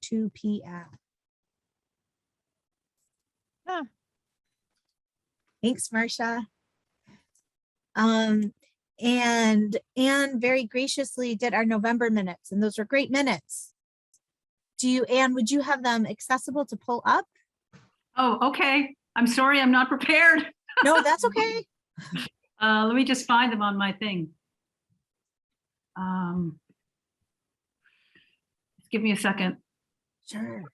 2 p.m. Huh. Thanks, Marcia. And Anne very graciously did our November minutes, and those were great minutes. Anne, would you have them accessible to pull up? Oh, okay. I'm sorry, I'm not prepared. No, that's okay. Let me just find them on my thing. Give me a second. Sure.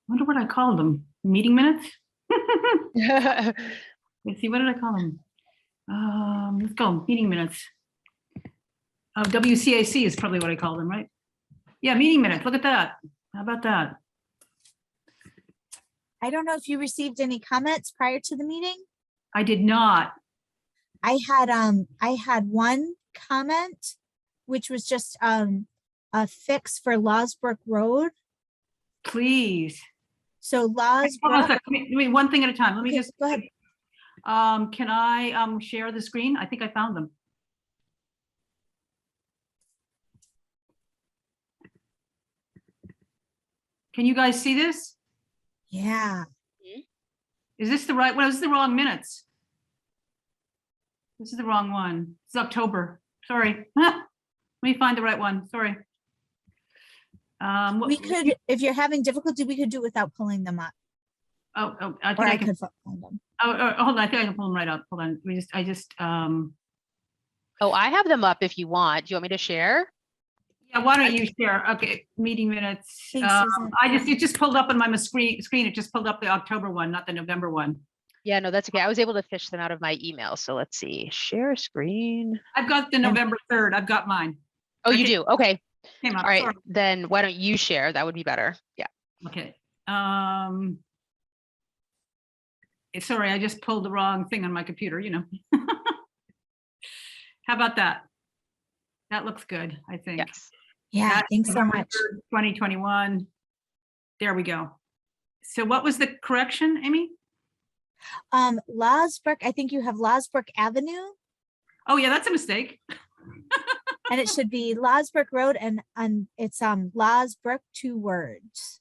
Wonder what I called them. Meeting minutes? Let's see, what did I call them? Let's go, meeting minutes. WCAC is probably what I call them, right? Yeah, meeting minutes, look at that. How about that? I don't know if you received any comments prior to the meeting. I did not. I had one comment, which was just a fix for Lawsbrook Road. Please. So Hold on a Lawsbrook. second. Let me one thing at a time. Let me Okay, just go ahead. can I share the screen? I think I found them. Can you guys see this? Yeah. Is this the right one? This is the wrong minutes. This is the wrong one. It's October. Sorry. Let me find the right one. Sorry. We could, if you're having difficulty, we could do it without pulling them up. I think Or I I can. could find them. Hold on. I think I can pull them right up. Hold on. Oh, I have them up if you want. Do you want me to share? Yeah, why don't you share? Okay, meeting minutes. Thanks, Susan. It just pulled up on my screen. It just pulled up the October one, not the November one. Yeah, no, that's okay. I was able to fish them out of my email. So let's see. Share screen. I've got the November 3rd. I've got mine. Oh, you Okay. do? Okay. Came up. All right. Sorry. Then why don't you share? That would be better. Yeah. Okay. Sorry, I just pulled the wrong thing on my computer, you know. How about that? That looks good, I think. Yes. Yeah, That's thanks so November much. 3rd, 2021. There we go. So what was the correction, Amy? Lawsbrook, I think you have Lawsbrook Avenue, Oh yeah, that's a mistake. and it should be Lawsbrook Road, and it's Lawsbrook, 2 words.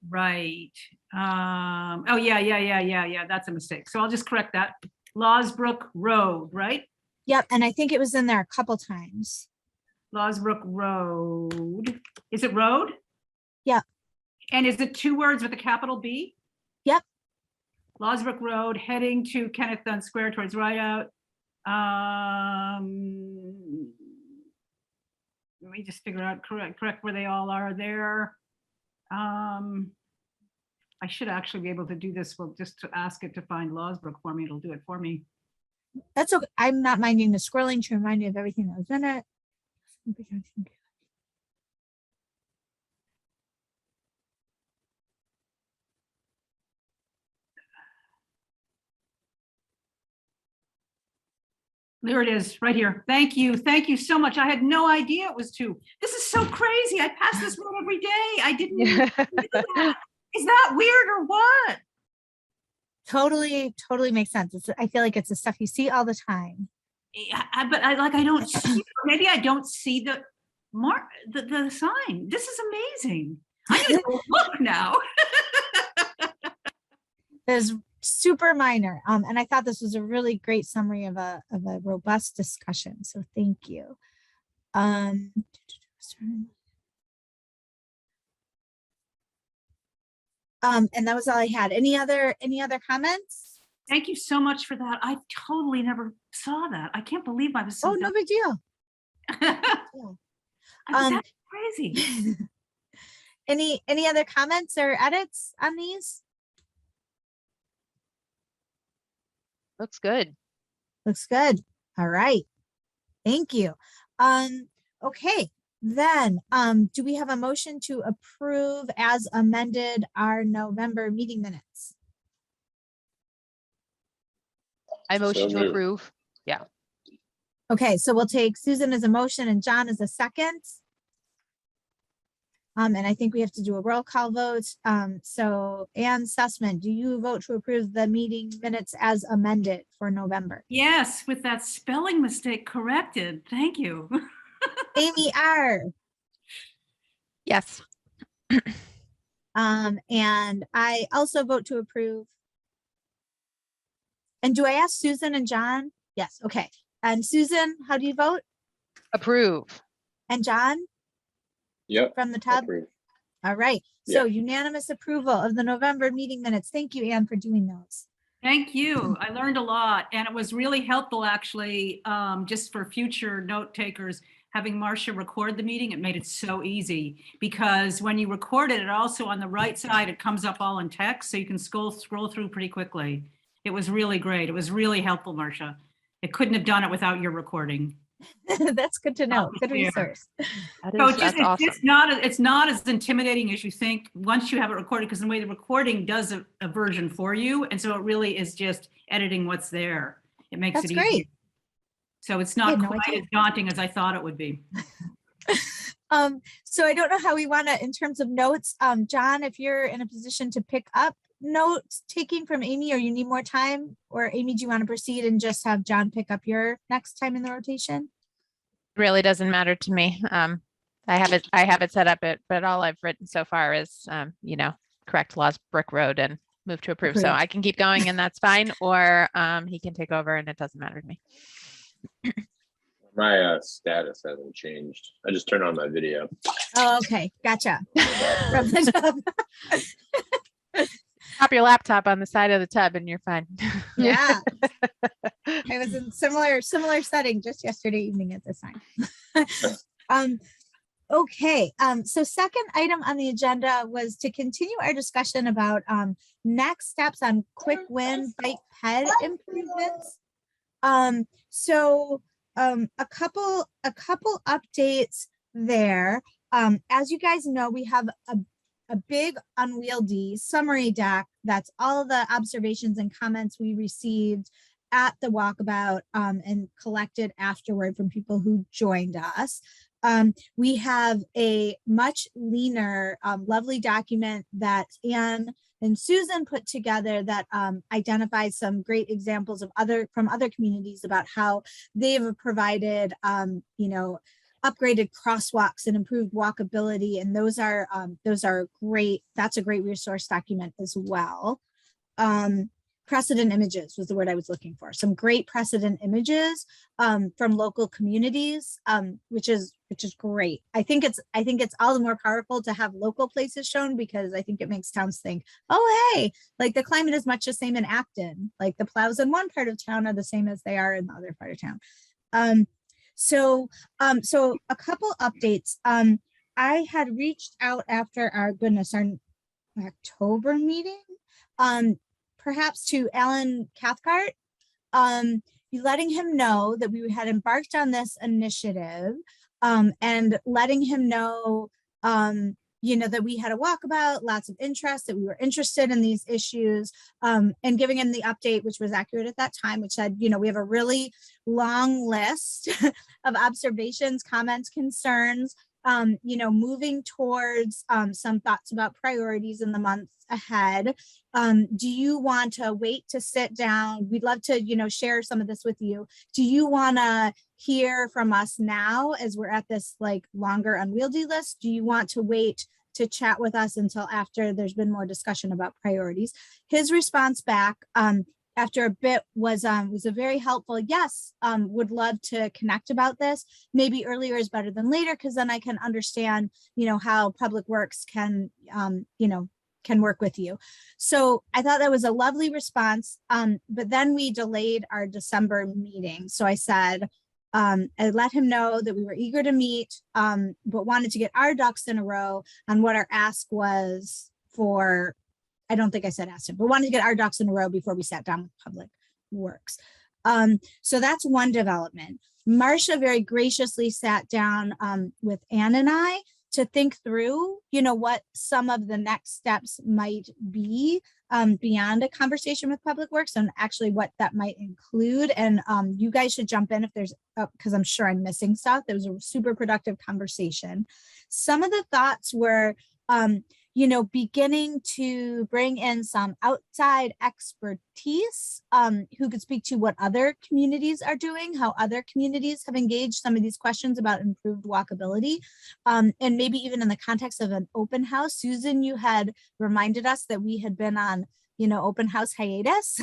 Right. Oh yeah. That's a mistake. So I'll just correct that. Lawsbrook Road, right? Yep, and I think it was in there a couple times. Lawsbrook Road. Is it road? Yeah. And is it 2 words with a capital B? Yep. Lawsbrook Road, heading to Kenneth Dunn Square towards Rideout. Let me just figure out correct where they all are there. I should actually be able to do this. Well, just to ask it to find Lawsbrook for me, it'll do it for me. That's okay. I'm not minding the scrolling to remind you of everything that was in it. There it is, right here. Thank you. Thank you so much. I had no idea it was 2. This is so crazy. I pass this road every day. I didn't even do that. Is that weird or what? Totally makes sense. I feel like it's the stuff you see all the time. But I don't see, maybe I don't see the sign. This is amazing. I need to look now. There's super minor. And I thought this was a really great summary of a robust discussion. So thank you. And that was all I had. Any other comments? Thank you so much for that. I totally never saw that. I can't believe I was so Oh, no big deal. That's crazy. Any other comments or edits on these? Looks good. Looks good. All right. Thank you. Okay. Then, do we have a motion to approve as amended our November meeting minutes? I motion So to moved. approve. Yeah. Okay, so we'll take Susan as a motion and John as a second. And I think we have to do a roll call vote. So Ann Sussman, do you vote to approve the meeting minutes as amended for November? Yes, with that spelling mistake corrected. Thank you. Amy R. Yes. And I also vote to approve. And do I ask Susan and John? Yes, okay. And Susan, how do you vote? Approve. And John Yep. from the tub? Approved. All right. So unanimous approval of the November meeting minutes. Thank you, Anne, for doing those. Thank you. I learned a lot, and it was really helpful, actually, just for future note takers, having Marcia record the meeting. It made it so easy because when you record it, it also on the right side, it comes up all in text, so you can scroll through pretty quickly. It was really great. It was really helpful, Marcia. It couldn't have done it without your recording. That's good to know. Good Yeah. resource. That's awesome. It's not as intimidating as you think once you have it recorded, because the way the recording does a version for you. And so it really is just editing what's there. It makes That's it great. easy. So it's I not had no quite idea. as daunting as I thought it would be. So I don't know how we want to, in terms of notes, John, if you're in a position to pick up notes taking from Amy, or you need more time, or Amy, do you want to proceed and just have John pick up your next time in the rotation? Really doesn't matter to me. I have it set up, but all I've written so far is, correct Lost Brick Road and move to approve. So Approved. I can keep going and that's fine, or he can take over and it doesn't matter to me. My status hasn't changed. I just turned on my video. Oh, okay. Gotcha. From the tub. Pop your laptop on the side of the tub and you're fine. Yeah. I was in similar setting just yesterday evening at this time. Okay. So second item on the agenda was to continue our discussion about next steps on quick win bike ped improvements. A couple updates there. As you guys know, we have a big unwieldy summary deck that's all the observations and comments we received at the walkabout and collected afterward from people who joined us. We have a much leaner, lovely document that Anne and Susan put together that identifies some great examples of from other communities about how they've provided, upgraded crosswalks and improved walkability. And those are great. That's a great resource document as well. Precedent images was the word I was looking for. Some great precedent images from local communities, which is great. I think it's all the more powerful to have local places shown, because I think it makes towns think, oh, hey, like the climate is much the same in Acton. Like the plows in one part of town are the same as they are in the other part of town. So a couple updates. I had reached out after our October meeting, perhaps to Alan Cathcart, letting him know that we had embarked on this initiative, and letting him know, that we had a walkabout, lots of interest, that we were interested in these issues, and giving him the update, which was accurate at that time, which said, we have a really long list of observations, comments, concerns, moving towards some thoughts about priorities in the months ahead. Do you want to wait to sit down? We'd love to, share some of this with you. Do you want to hear from us now as we're at this like longer unwieldy list? Do you want to wait to chat with us until after there's been more discussion about priorities? His response back after a bit was a very helpful yes. Would love to connect about this. Maybe earlier is better than later, because then I can understand how Public Works can can work with you. So I thought that was a lovely response. But then we delayed our December meeting. So I said, I let him know that we were eager to meet, but wanted to get our ducks in a row on what our ask was for, I don't think I said asked him, but wanted to get our ducks in a row before we sat down with Public Works. So that's one development. Marcia very graciously sat down with Anne and I to think through, what some of the next steps might be beyond a conversation with Public Works, and actually what that might include. And you guys should jump in if there's, because I'm sure I'm missing stuff. There was a super productive conversation. Some of the thoughts were, beginning to bring in some outside expertise who could speak to what other communities are doing, how other communities have engaged some of these questions about improved walkability, and maybe even in the context of an open house. Susan, you had reminded us that we had been on open house hiatus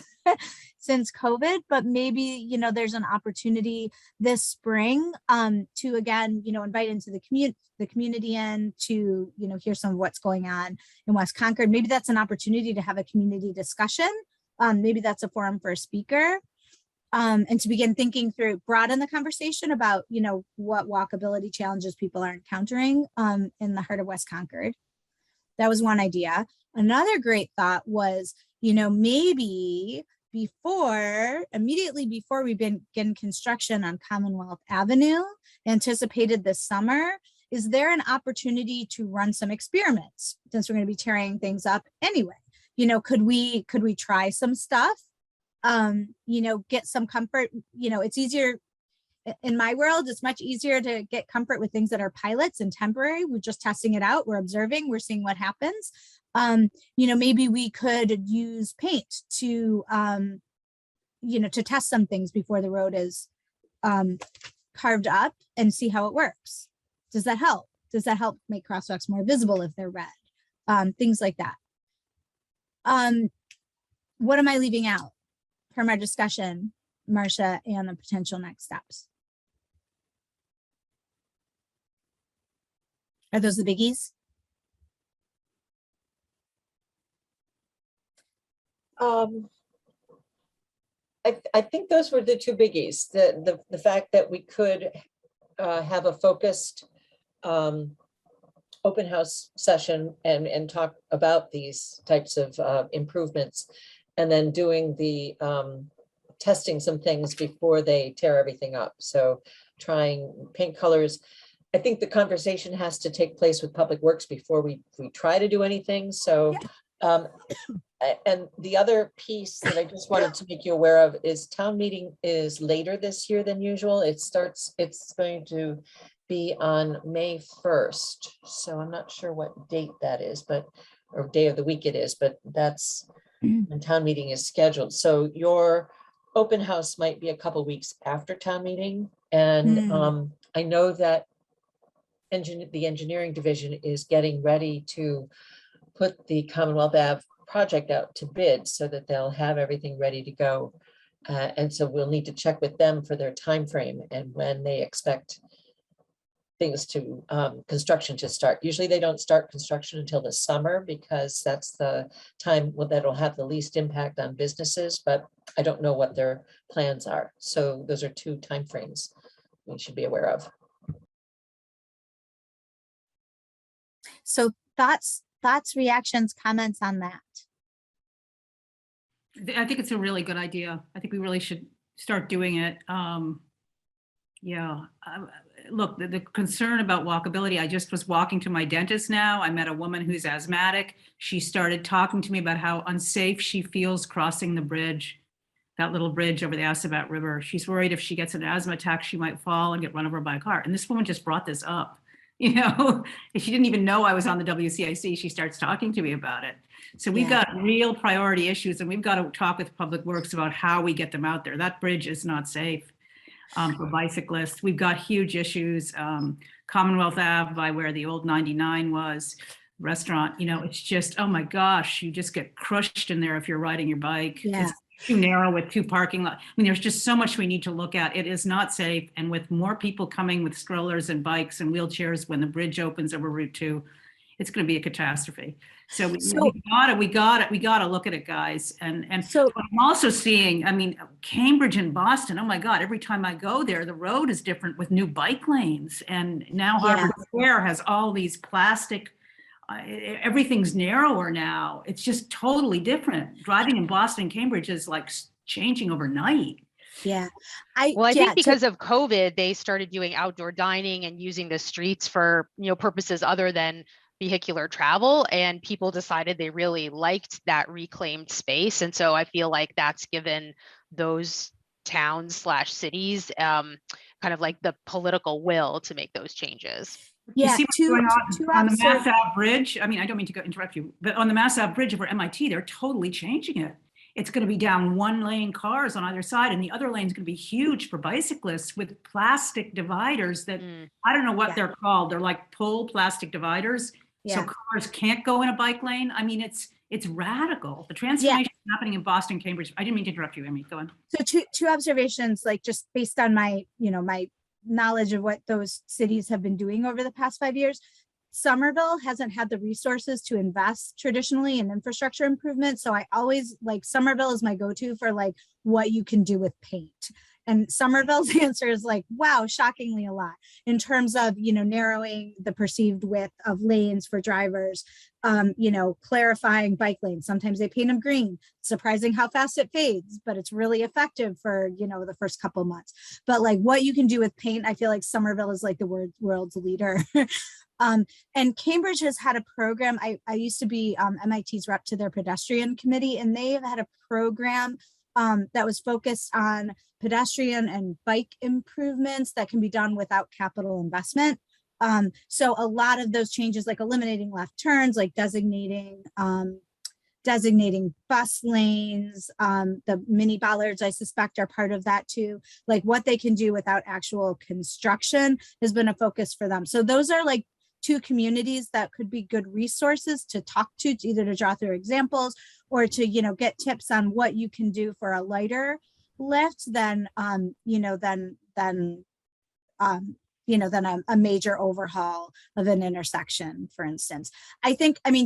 since COVID, but maybe, there's an opportunity this spring to again, invite into the community in to, hear some of what's going on in West Concord. Maybe that's an opportunity to have a community discussion. Maybe that's a forum for a speaker. And to begin thinking through, broaden the conversation about, what walkability challenges people are encountering in the heart of West Concord. That was one idea. Another great thought was, maybe immediately before we begin construction on Commonwealth Avenue, anticipated this summer, is there an opportunity to run some experiments since we're going to be tearing things up anyway? Could we try some stuff? Get some comfort. It's easier in my world, it's much easier to get comfort with things that are pilots and temporary. We're just testing it out. We're observing, we're seeing what happens. Maybe we could use paint to, to test some things before the road is carved up and see how it works. Does that help? Does that help make crosswalks more visible if they're red? Things like that. What am I leaving out from our discussion, Marcia, and the potential next steps? Are those the biggies? I think those were the two biggies. The fact that we could have a focused open house session and talk about these types of improvements, and then doing the testing some things before they tear everything up. So trying paint colors. I think the conversation has to take place with Public Works before we try to do anything. So, and the other piece that I just wanted to make you aware of is town meeting is later this year than usual. It's going to be on May 1st. So I'm not sure what date that is, or day of the week it is, but that's when town meeting is scheduled. So your open house might be a couple weeks after town meeting. And I know that the engineering division is getting ready to put the Commonwealth Ave project out to bid so that they'll have everything ready to go. And so we'll need to check with them for their time frame and when they expect things to construction to start. Usually they don't start construction until the summer because that's the time that'll have the least impact on businesses, but I don't know what their plans are. So those are two timeframes we should be aware of. So thoughts, reactions, comments on that? I think it's a really good idea. I think we really should start doing it. Look, the concern about walkability, I just was walking to my dentist now. I met a woman who's asthmatic. She started talking to me about how unsafe she feels crossing the bridge, that little bridge over the Assabet River. She's worried if she gets an asthma attack, she might fall and get run over by a car. And this woman just brought this up. She didn't even know I was on the WCIC. She starts talking to me about it. So we've got real priority issues, and we've got to talk with Public Works about how we get them out there. That bridge is not safe for bicyclists. We've got huge issues. Commonwealth Ave by where the old 99 was, restaurant, it's just, oh my gosh, you just get crushed in there if you're riding your bike. Yeah. It's too narrow with two parking lots. I mean, there's just so much we need to look at. It is not safe. And with more people coming with strollers and bikes and wheelchairs when the bridge opens over Route 2, it's going to be a catastrophe. So we gotta look at it, guys. And so I'm also seeing, Cambridge and Boston, oh my God, every time I go there, the road is different with new bike lanes. And now Harvard Square has all these plastic, everything's narrower now. It's just totally different. Driving in Boston and Cambridge is like changing overnight. Yeah. I think because of COVID, they started doing outdoor dining and using the streets for, purposes other than vehicular travel, and people decided they really liked that reclaimed space. And so I feel like that's given those towns/cities kind of like the political will to make those changes. You Yeah, see what's two, going two on the observ- Mass Ave Bridge? I mean, I don't mean to interrupt you, but on the Mass Ave Bridge over MIT, they're totally changing it. It's going to be down one lane cars on either side, and the other lane is going to be huge for bicyclists with plastic dividers that I don't know what Yeah. they're called. They're like pull plastic dividers. So Yeah. cars can't go in a bike lane. I mean, it's radical. The transformation is happening in Boston, Cambridge. I didn't mean to interrupt you, Amy. Go on. So two observations, like just based on my, my knowledge of what those cities have been doing over the past 5 years. Somerville hasn't had the resources to invest traditionally in infrastructure improvement. So I always like Somerville is my go-to for like what you can do with paint. And Somerville's answer is like, wow, shockingly a lot in terms of, narrowing the perceived width of lanes for drivers, clarifying bike lanes. Sometimes they paint them green, surprising how fast it fades, but it's really effective for, the first couple of months. But like what you can do with paint, I feel like Somerville is like the world's leader. And Cambridge has had a program. I used to be MIT's rep to their pedestrian committee, and they've had a program that was focused on pedestrian and bike improvements that can be done without capital investment. So a lot of those changes, like eliminating left turns, like designating bus lanes, the mini bollards, I suspect, are part of that too. Like what they can do without actual construction has been a focus for them. So those are like two communities that could be good resources to talk to either to draw through examples or to, get tips on what you can do for a lighter lift than, a major overhaul of an intersection, for instance.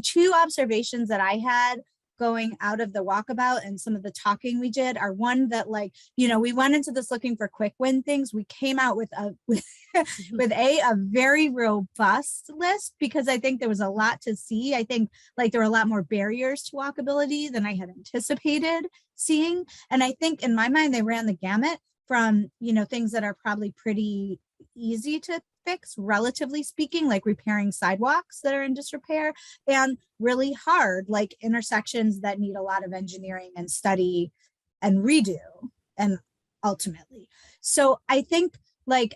Two observations that I had going out of the walkabout and some of the talking we did are one that we went into this looking for quick win things. We came out with a very robust list because I think there was a lot to see. I think there were a lot more barriers to walkability than I had anticipated seeing. And I think in my mind, they ran the gamut from, things that are probably pretty easy to fix, relatively speaking, like repairing sidewalks that are in disrepair, and really hard, like intersections that need a lot of engineering and study and redo, and ultimately. So I think, we're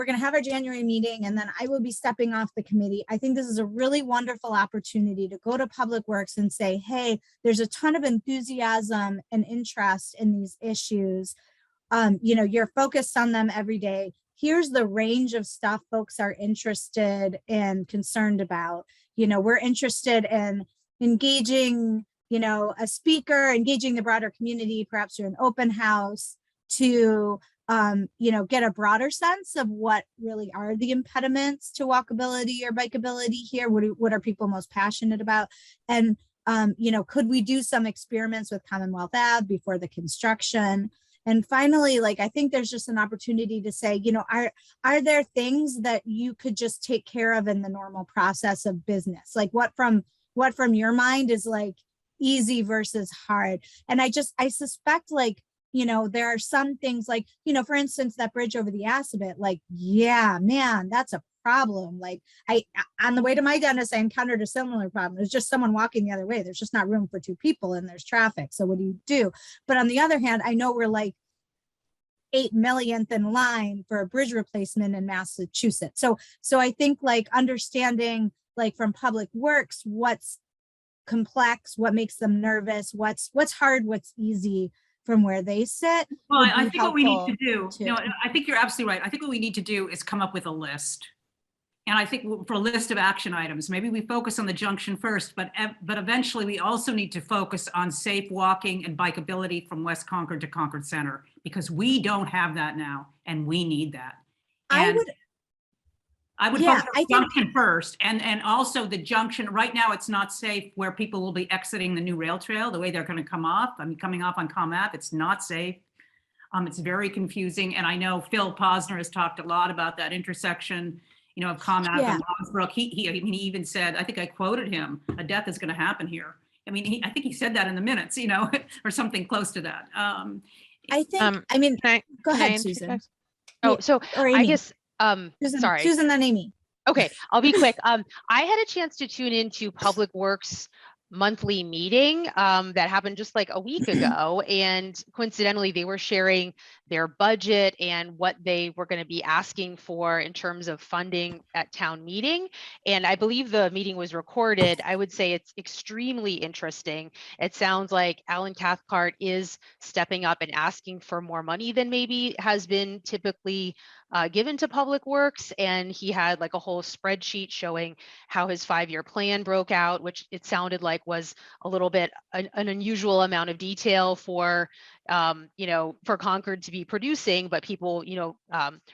going to have our January meeting and then I will be stepping off the committee. I think this is a really wonderful opportunity to go to Public Works and say, hey, there's a ton of enthusiasm and interest in these issues. You're focused on them every day. Here's the range of stuff folks are interested and concerned about. We're interested in engaging, a speaker, engaging the broader community, perhaps through an open house to get a broader sense of what really are the impediments to walkability or bikeability here. What are people most passionate about? And, could we do some experiments with Commonwealth Ave before the construction? And finally, I think there's just an opportunity to say, are there things that you could just take care of in the normal process of business? Like what from your mind is easy versus hard? And I suspect there are some things for instance, that bridge over the Assabet, yeah, man, that's a problem. On the way to my dentist, I encountered a similar problem. It's just someone walking the other way. There's just not room for two people and there's traffic. So what do you do? But on the other hand, I know we're 8 millionth in line for a bridge replacement in Massachusetts. So I think understanding from Public Works, what's complex, what makes them nervous, what's hard, what's easy from where they sit. Well, I think what we need to do, I think you're absolutely right. I think what we need to do is come up with a list. And I think for a list of action items, maybe we focus on the junction first, but eventually we also need to focus on safe walking and bikeability from West Concord to Concord Center, because we don't have that now and we need that. And I would focus on junction first, and also the junction. Right now, it's not safe where people will be exiting the new rail trail, the way they're going to come off. Coming off on ComApp, it's not safe. It's very confusing. And I know Phil Posner has talked a lot about that intersection, of ComApp and Longsbrook. He even said, I think I quoted him, a death is going to happen here. I think he said that in the minutes, or something close to that. Go ahead, Susan. So I guess, Susan, sorry. Susan, then Amy. Okay, I'll be quick. I had a chance to tune into Public Works monthly meeting that happened just like a week ago. And coincidentally, they were sharing their budget and what they were going to be asking for in terms of funding at town meeting. And I believe the meeting was recorded. I would say it's extremely interesting. It sounds like Alan Cathcart is stepping up and asking for more money than maybe has been typically given to Public Works. And he had like a whole spreadsheet showing how his 5-year plan broke out, which it sounded like was a little bit an unusual amount of detail for, for Concord to be producing, but people,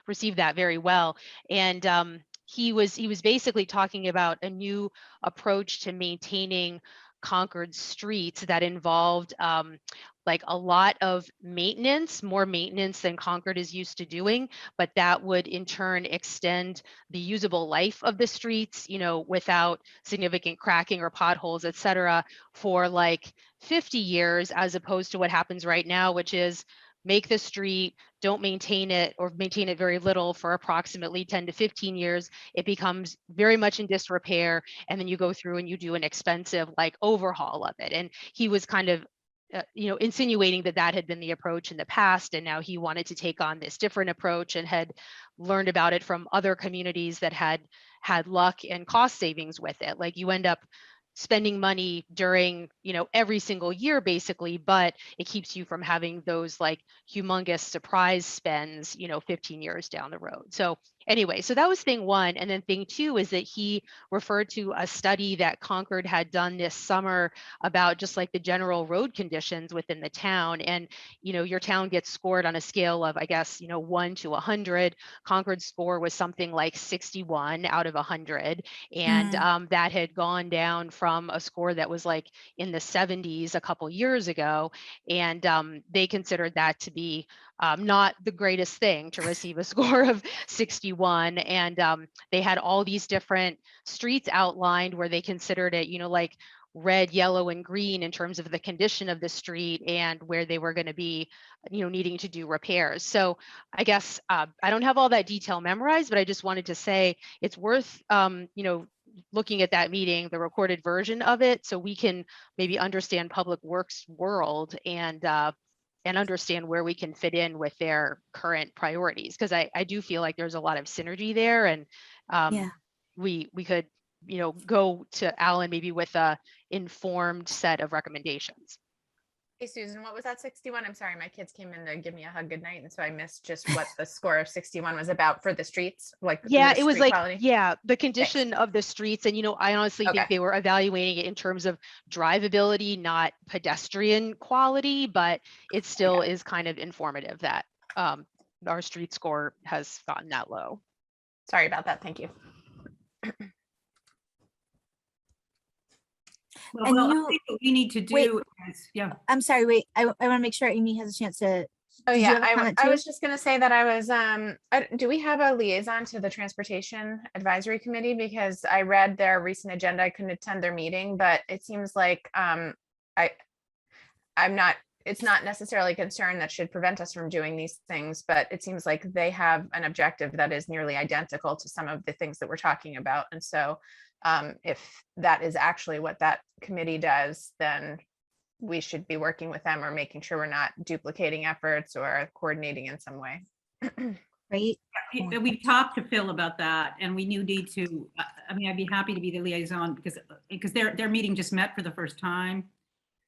received that very well. And he was basically talking about a new approach to maintaining Concord streets that involved like a lot of maintenance, more maintenance than Concord is used to doing, but that would in turn extend the usable life of the streets, without significant cracking or potholes, et cetera, for like 50 years, as opposed to what happens right now, which is make the street, don't maintain it or maintain it very little for approximately 10 to 15 years. It becomes very much in disrepair. And then you go through and you do an expensive like overhaul of it. And he was kind of insinuating that had been the approach in the past, and now he wanted to take on this different approach and had learned about it from other communities that had luck and cost savings with it. Like you end up spending money during, every single year basically, but it keeps you from having those like humongous surprise spends, 15 years down the road. So anyway, so that was thing one. And then thing two is that he referred to a study that Concord had done this summer about just like the general road conditions within the town. And, your town gets scored on a scale of, I guess, 1 to 100. Concord's score was something like 61 out of 100. And that had gone down from a score that was like in the 70s a couple years ago. And they considered that to be not the greatest thing to receive a score of 61. And they had all these different streets outlined where they considered it, like red, yellow, and green in terms of the condition of the street and where they were going to be, needing to do repairs. So I guess I don't have all that detail memorized, but I just wanted to say it's worth, looking at that meeting, the recorded version of it, so we can maybe understand Public Works world and understand where we can fit in with their current priorities. Because I do feel like there's a lot of synergy there, and we could, go to Alan maybe with a informed set of recommendations. Hey, Susan, what was that 61? I'm sorry, my kids came in to give me a hug goodnight, and so I missed just what the score of 61 was about for the streets. Like, yeah, the it was street like, quality? the condition of the streets. And, I honestly think Okay. they were evaluating it in terms of drivability, not pedestrian quality, but it still is kind of informative that our street score has gotten that low. Sorry about that. Thank you. Well, And I you- think what we need to wait. do is, I'm sorry, wait, I want to make sure Amy has a chance to. Oh Did you yeah, have a comment I too? was just gonna say that I was do we have a liaison to the Transportation Advisory Committee? Because I read their recent agenda. I couldn't attend their meeting, but it seems like it's not necessarily a concern that should prevent us from doing these things, but it seems like they have an objective that is nearly identical to some of the things that we're talking about. And so if that is actually what that committee does, then we should be working with them or making sure we're not duplicating efforts or coordinating in some way. Right? we've talked to Phil about that, and we need to, I'd be happy to be the liaison because their meeting just met for the first time.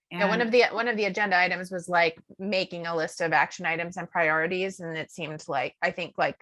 Yeah, one And of the agenda items was like making a list of action items and priorities, and it seemed like, I think like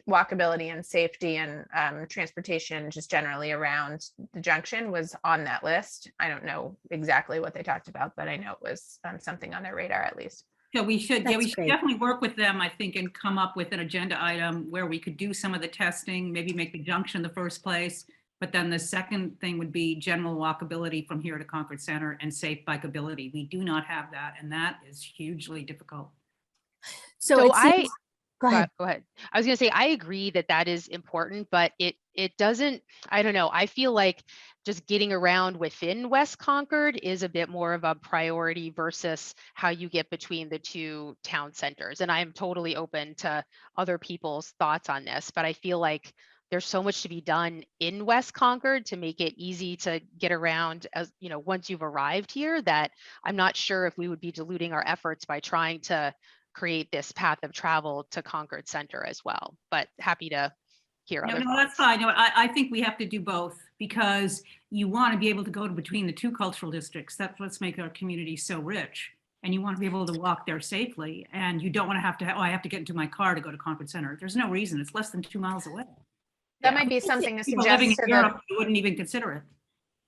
walkability and safety and transportation just generally around the junction was on that list. I don't know exactly what they talked about, but I know it was something on their radar at least. so we should That's great. definitely work with them, I think, and come up with an agenda item where we could do some of the testing, maybe make the junction the first place. But then the second thing would be general walkability from here to Concord Center and safe bikeability. We do not have that, and that is hugely difficult. So So it seems, go ahead. Go ahead. I was going to say, I agree that is important, but it doesn't, I don't know. I feel like just getting around within West Concord is a bit more of a priority versus how you get between the two town centers. And I am totally open to other people's thoughts on this, but I feel like there's so much to be done in West Concord to make it easy to get around as, you know, once you've arrived here, that I'm not sure if we would be diluting our efforts by trying to create this path of travel to Concord Center as well. But happy to hear No, other no, that's thoughts. fine. No, I think we have to do both because you want to be able to go to between the two cultural districts. That's what's make our community so rich. And you want to be able to walk there safely. And you don't want to, oh, I have to get into my car to go to Concord Center. There's no reason. It's less than 2 miles away. That might be something to People living suggest in to the, Europe, you wouldn't even consider it.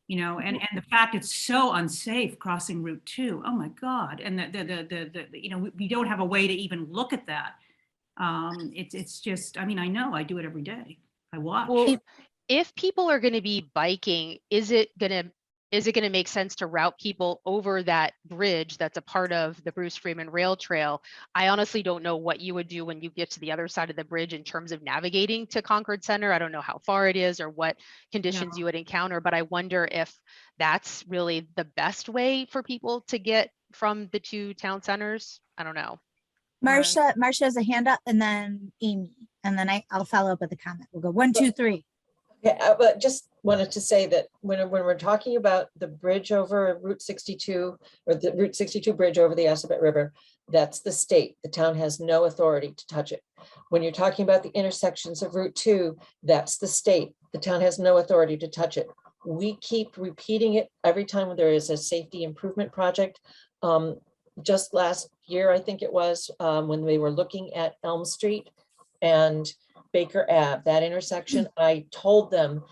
You know, and the fact it's so unsafe crossing Route 2. Oh my God. And the you know, we don't have a way to even look at that. It's just, I mean, I know I do it every day. I watch. Well, if people are going to be biking, is it going to make sense to route people over that bridge that's a part of the Bruce Freeman Rail Trail? I honestly don't know what you would do when you get to the other side of the bridge in terms of navigating to Concord Center. I don't know how far it is or what conditions you would encounter, but I wonder if that's really the best way for people to get from the two town centers. I don't know. Marcia has a hand up, and then Amy, and then I'll follow up with a comment. We'll go 1, 2, 3. Yeah, but just wanted to say that when we're talking about the bridge over Route 62 or the Route 62 bridge over the Assabet River, that's the state. The town has no authority to touch it. When you're talking about the intersections of Route 2, that's the state. The town has no authority to touch it. We keep repeating it every time there is a safety improvement project. Just last year, I think it was, when we were looking at Elm Street and Baker Ave, that intersection, I told them,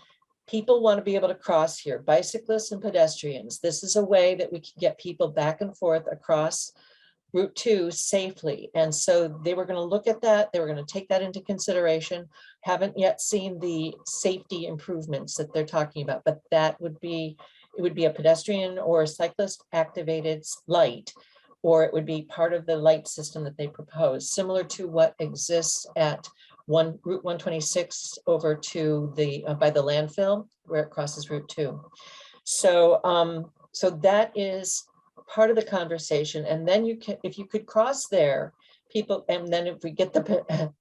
people want to be able to cross here, bicyclists and pedestrians. This is a way that we can get people back and forth across Route 2 safely. And so they were going to look at that. They were going to take that into consideration. Haven't yet seen the safety improvements that they're talking about, but that would be, it would be a pedestrian or a cyclist activated light, or it would be part of the light system that they propose, similar to what exists at Route 126 over to the by the landfill where it crosses Route 2. So so that is part of the conversation. And then you can, if you could cross there, people, and then if we get the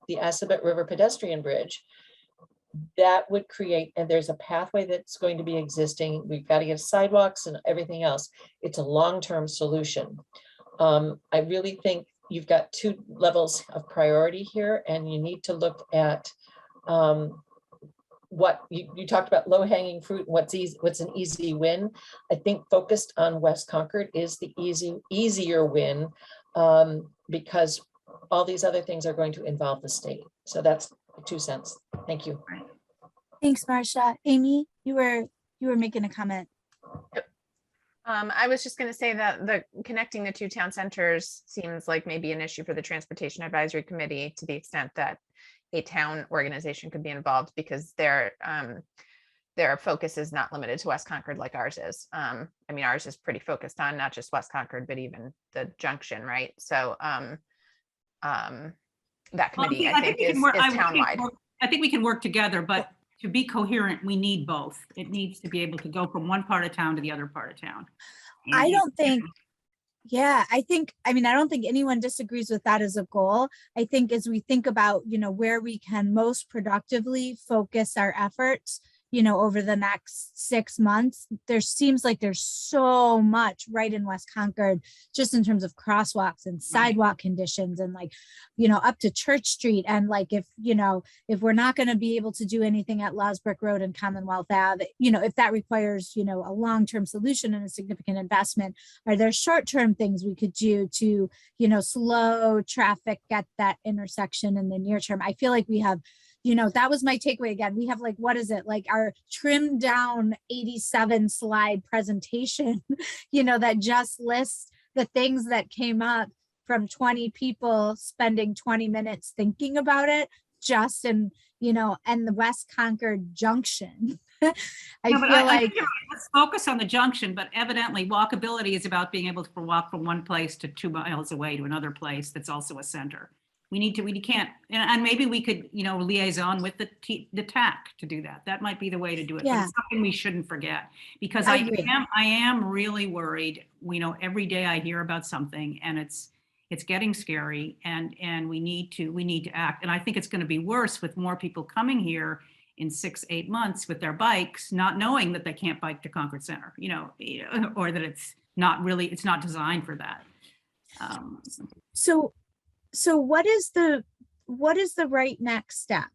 Assabet River pedestrian bridge, that would create, and there's a pathway that's going to be existing. We've got to get sidewalks and everything else. It's a long-term solution. I really think you've got two levels of priority here, and you need to look at what you talked about, low-hanging fruit, what's an easy win. I think focused on West Concord is the easier win, because all these other things are going to involve the state. So that's 2 cents. Thank you. Thanks, Marcia. Amy, you were making a comment. I was just going to say that the connecting the two town centers seems like maybe an issue for the Transportation Advisory Committee, to the extent that a town organization could be involved, because their focus is not limited to West Concord like ours is. I mean, ours is pretty focused on not just West Concord, but even the junction, right? So that committee, I think, is townwide. I think we can work together, but to be coherent, we need both. It needs to be able to go from one part of town to the other part of town. I don't think, yeah, I don't think anyone disagrees with that as a goal. I think as we think about, where we can most productively focus our efforts, over the next 6 months, there seems like there's so much right in West Concord, just in terms of crosswalks and sidewalk conditions, and up to Church Street. And if we're not going to be able to do anything at Losbrook Road and Commonwealth Ave, if that requires, a long-term solution and a significant investment, are there short-term things we could do to, slow traffic at that intersection in the near term? I feel like we have, that was my takeaway again. We have our trimmed down 87 slide presentation, that just lists the things that came up from 20 people spending 20 minutes thinking about it, just in, and the West Concord junction. I feel like let's focus on the junction, but evidently walkability is about being able to walk from one place to 2 miles away to another place that's also a center. We can't, and maybe we could, liaison with the TAC to do that. That might be the way to do it. Yeah. But it's something we shouldn't forget, because I am really worried. Every day I hear about something, and it's getting scary, and we need to act. And I think it's going to be worse with more people coming here in 6-8 months with their bikes, not knowing that they can't bike to Concord Center, or that it's not designed for that. So what is the right next step?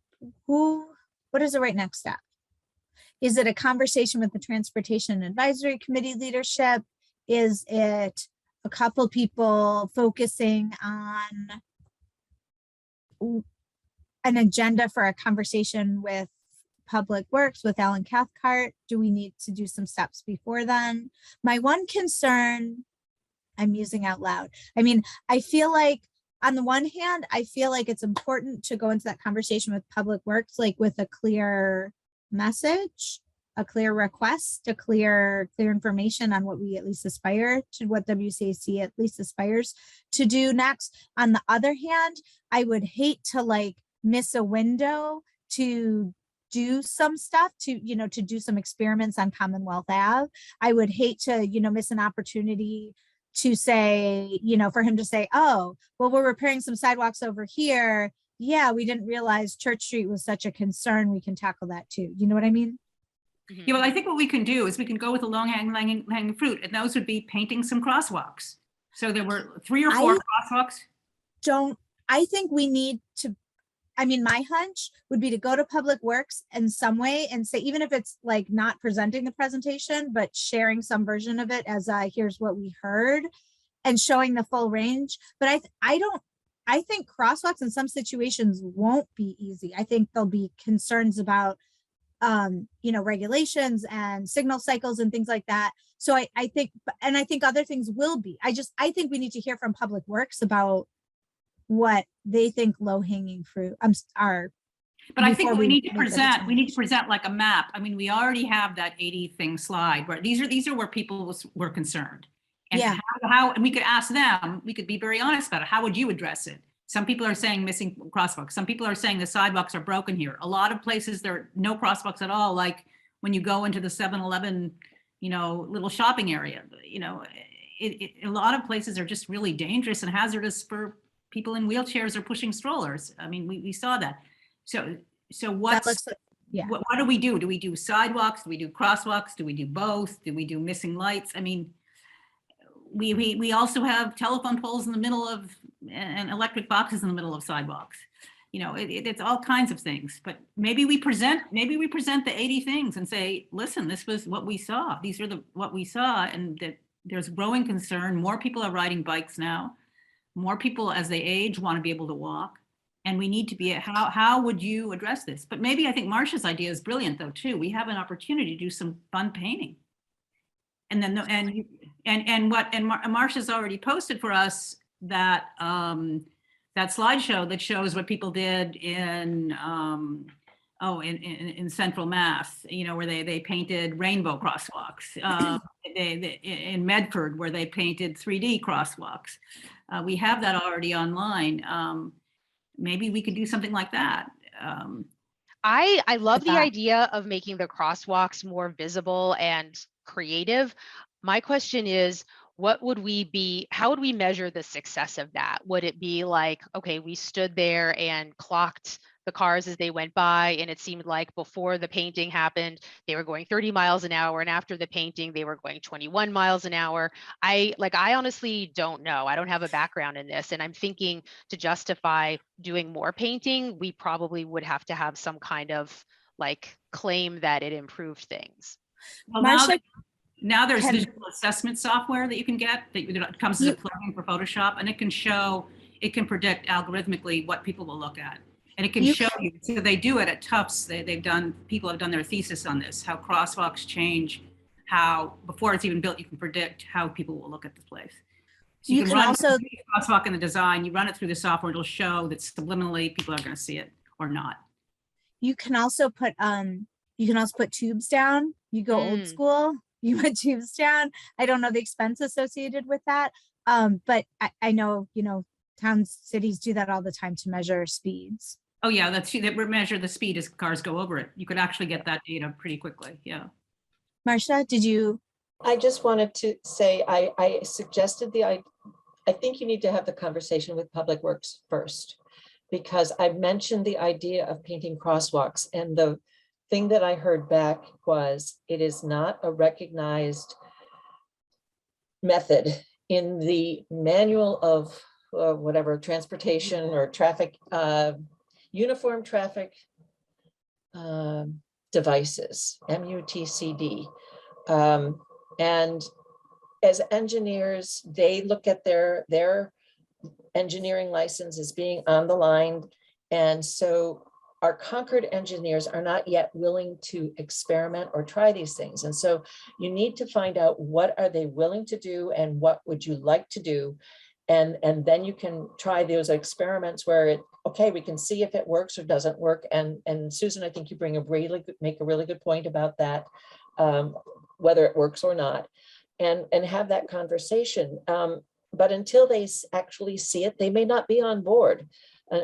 What is the right next step? Is it a conversation with the Transportation Advisory Committee leadership? Is it a couple people focusing on an agenda for a conversation with Public Works, with Alan Cathcart? Do we need to do some steps before then? My one concern, I'm using out loud. I mean, I feel like on the one hand, I feel like it's important to go into that conversation with Public Works, like with a clear message, a clear request, a clear information on what we at least aspire to, what WCAC at least aspires to do next. On the other hand, I would hate to like miss a window to do some stuff, to do some experiments on Commonwealth Ave. I would hate to, miss an opportunity to say, for him to say, oh, well, we're repairing some sidewalks over here. Yeah, we didn't realize Church Street was such a concern. We can tackle that too. You know what I mean? Yeah, well, I think what we can do is we can go with the low hanging fruit, and those would be painting some crosswalks. So there were 3 or 4 crosswalks. I think we need to, my hunch would be to go to Public Works in some way and say, even if it's like not presenting the presentation, but sharing some version of it as here's what we heard and showing the full range. But I think crosswalks in some situations won't be easy. I think there'll be concerns about regulations and signal cycles and things like that. So I think other things will be. I think we need to hear from Public Works about what they think low-hanging fruit are. But I think we need to present like a map. I mean, we already have that 80 thing slide where these are where people were concerned. And yeah. And we could ask them, we could be very honest about it. How would you address it? Some people are saying missing crosswalks. Some people are saying the sidewalks are broken here. A lot of places there are no crosswalks at all. Like when you go into the 7-Eleven, little shopping area, a lot of places are just really dangerous and hazardous for people in wheelchairs or pushing strollers. I mean, we saw that. So what do we do? Do we do sidewalks? Do we do crosswalks? Do we do both? Do we do missing lights? I mean, we also have telephone poles in the middle of and electric boxes in the middle of sidewalks. It's all kinds of things. But maybe we present the 80 things and say, listen, this was what we saw. These are what we saw, and that there's growing concern. More people are riding bikes now. More people as they age want to be able to walk. And we need to be, how would you address this? But maybe I think Marcia's idea is brilliant though, too. We have an opportunity to do some fun painting. And then, Marcia's already posted for us that, that slideshow that shows what people did in Central Mass, where they painted rainbow crosswalks, in Medford, where they painted 3D crosswalks. We have that already online. Maybe we could do something like that. I love the idea of making the crosswalks more visible and creative. My question is, how would we measure the success of that? Would it be like, okay, we stood there and clocked the cars as they went by, and it seemed like before the painting happened, they were going 30 miles an hour, and after the painting, they were going 21 miles an hour. I honestly don't know. I don't have a background in this, and I'm thinking to justify doing more painting, we probably would have to have some kind of like claim that it improved things. Well, now there's visual assessment software that you can get that comes as a plugin for Photoshop, and it can predict algorithmically what people will look at. And it can show you, so they do it at Tufts. People have done their thesis on this, how crosswalks change, how before it's even built, you can predict how people will look at the place. So you can run also crosswalk in the design, you run it through the software, it'll show that subliminally people are going to see it or not. You can also put tubes down. You go old school, you put tubes down. I don't know the expense associated with that. But I know, towns, cities do that all the time to measure speeds. Oh yeah, that measure the speed as cars go over it. You could actually get that data pretty quickly. Yeah. Marcia, did you? I just wanted to say, I suggested I think you need to have the conversation with Public Works first, because I mentioned the idea of painting crosswalks, and the thing that I heard back was it is not a recognized method in the manual of whatever transportation or traffic, uniform traffic devices, MUTCD. And as engineers, they look at their engineering license as being on the line. And so our Concord engineers are not yet willing to experiment or try these things. And so you need to find out what are they willing to do and what would you like to do. And then you can try those experiments where okay, we can see if it works or doesn't work. And Susan, I think you make a really good point about that, whether it works or not, and have that conversation. But until they actually see it, they may not be on board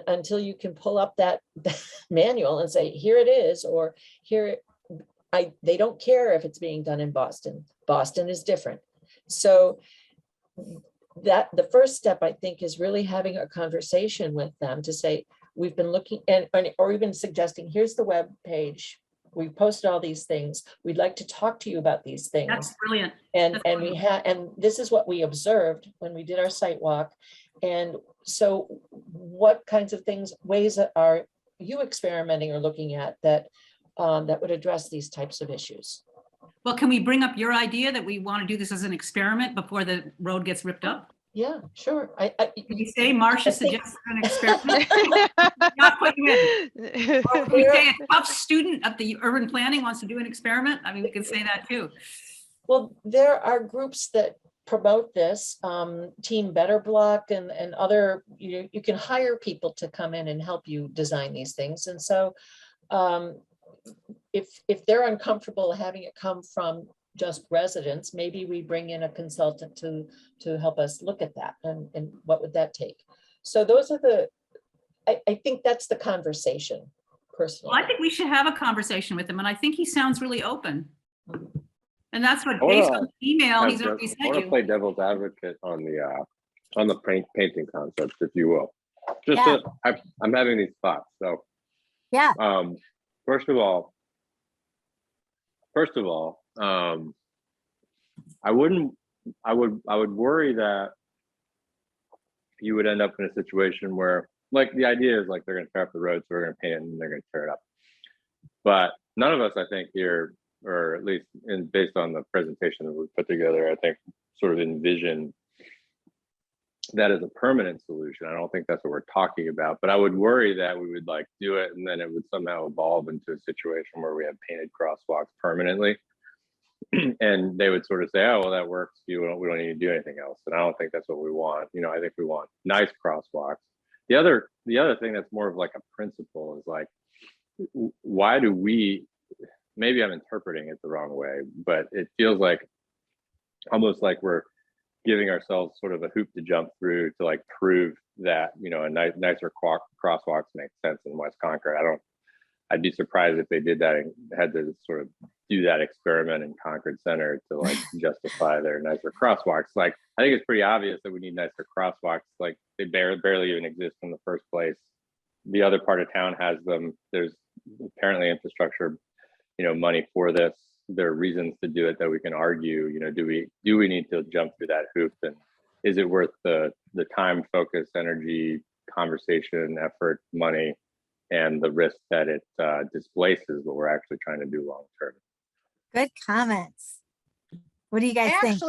until you can pull up that manual and say, here it is, or here, they don't care if it's being done in Boston. Boston is different. So that the first step, I think, is really having a conversation with them to say, we've been looking or even suggesting, here's the web page. We've posted all these things. We'd like to talk to you about these things. That's brilliant. And this is what we observed when we did our site walk. And so what kinds of ways are you experimenting or looking at that would address these types of issues? Well, can we bring up your idea that we want to do this as an experiment before the road gets ripped up? Yeah, sure. Can you say Marcia suggested an experiment? Not put you in. Or can we say a tough student at the urban planning wants to do an experiment? I mean, we can say that too. Well, there are groups that promote this, Team Better Block and other, you can hire people to come in and help you design these things. And so if they're uncomfortable having it come from just residents, maybe we bring in a consultant to help us look at that and what would that take. So those are I think that's the conversation personally. Well, I think we should have a conversation with him, and I think he sounds really open. And that's what, Wanna- based on the email he's already I sent want to you. play devil's advocate on the painting concept, if you will. Just Yeah. I'm having these thoughts. So Yeah. First of all, I would worry that you would end up in a situation where, like, the idea is like they're going to tear up the road, so we're going to paint it and they're going to tear it up. But none of us, I think, here, or at least based on the presentation that we put together, I think sort of envision that as a permanent solution. I don't think that's what we're talking about, but I would worry that we would like do it and then it would somehow evolve into a situation where we have painted crosswalks permanently. And they would sort of say, oh, well, that works. We don't need to do anything else. And I don't think that's what we want. You know, I think we want nice crosswalks. The other thing that's more of like a principle is like, why do we, maybe I'm interpreting it the wrong way, but it feels like almost like we're giving ourselves sort of a hoop to jump through to like prove that, you know, a nicer crosswalks make sense in West Concord. I'd be surprised if they did that and had to sort of do that experiment in Concord Center to like justify their nicer crosswalks. Like, I think it's pretty obvious that we need nicer crosswalks. Like, they barely even exist in the first place. The other part of town has them. There's apparently infrastructure, you know, money for this. There are reasons to do it that we can argue, you know, do we need to jump through that hoop, and is it worth the time, focus, energy, conversation, effort, money, and the risk that it displaces what we're actually trying to do long term? Good comments. What do you guys think?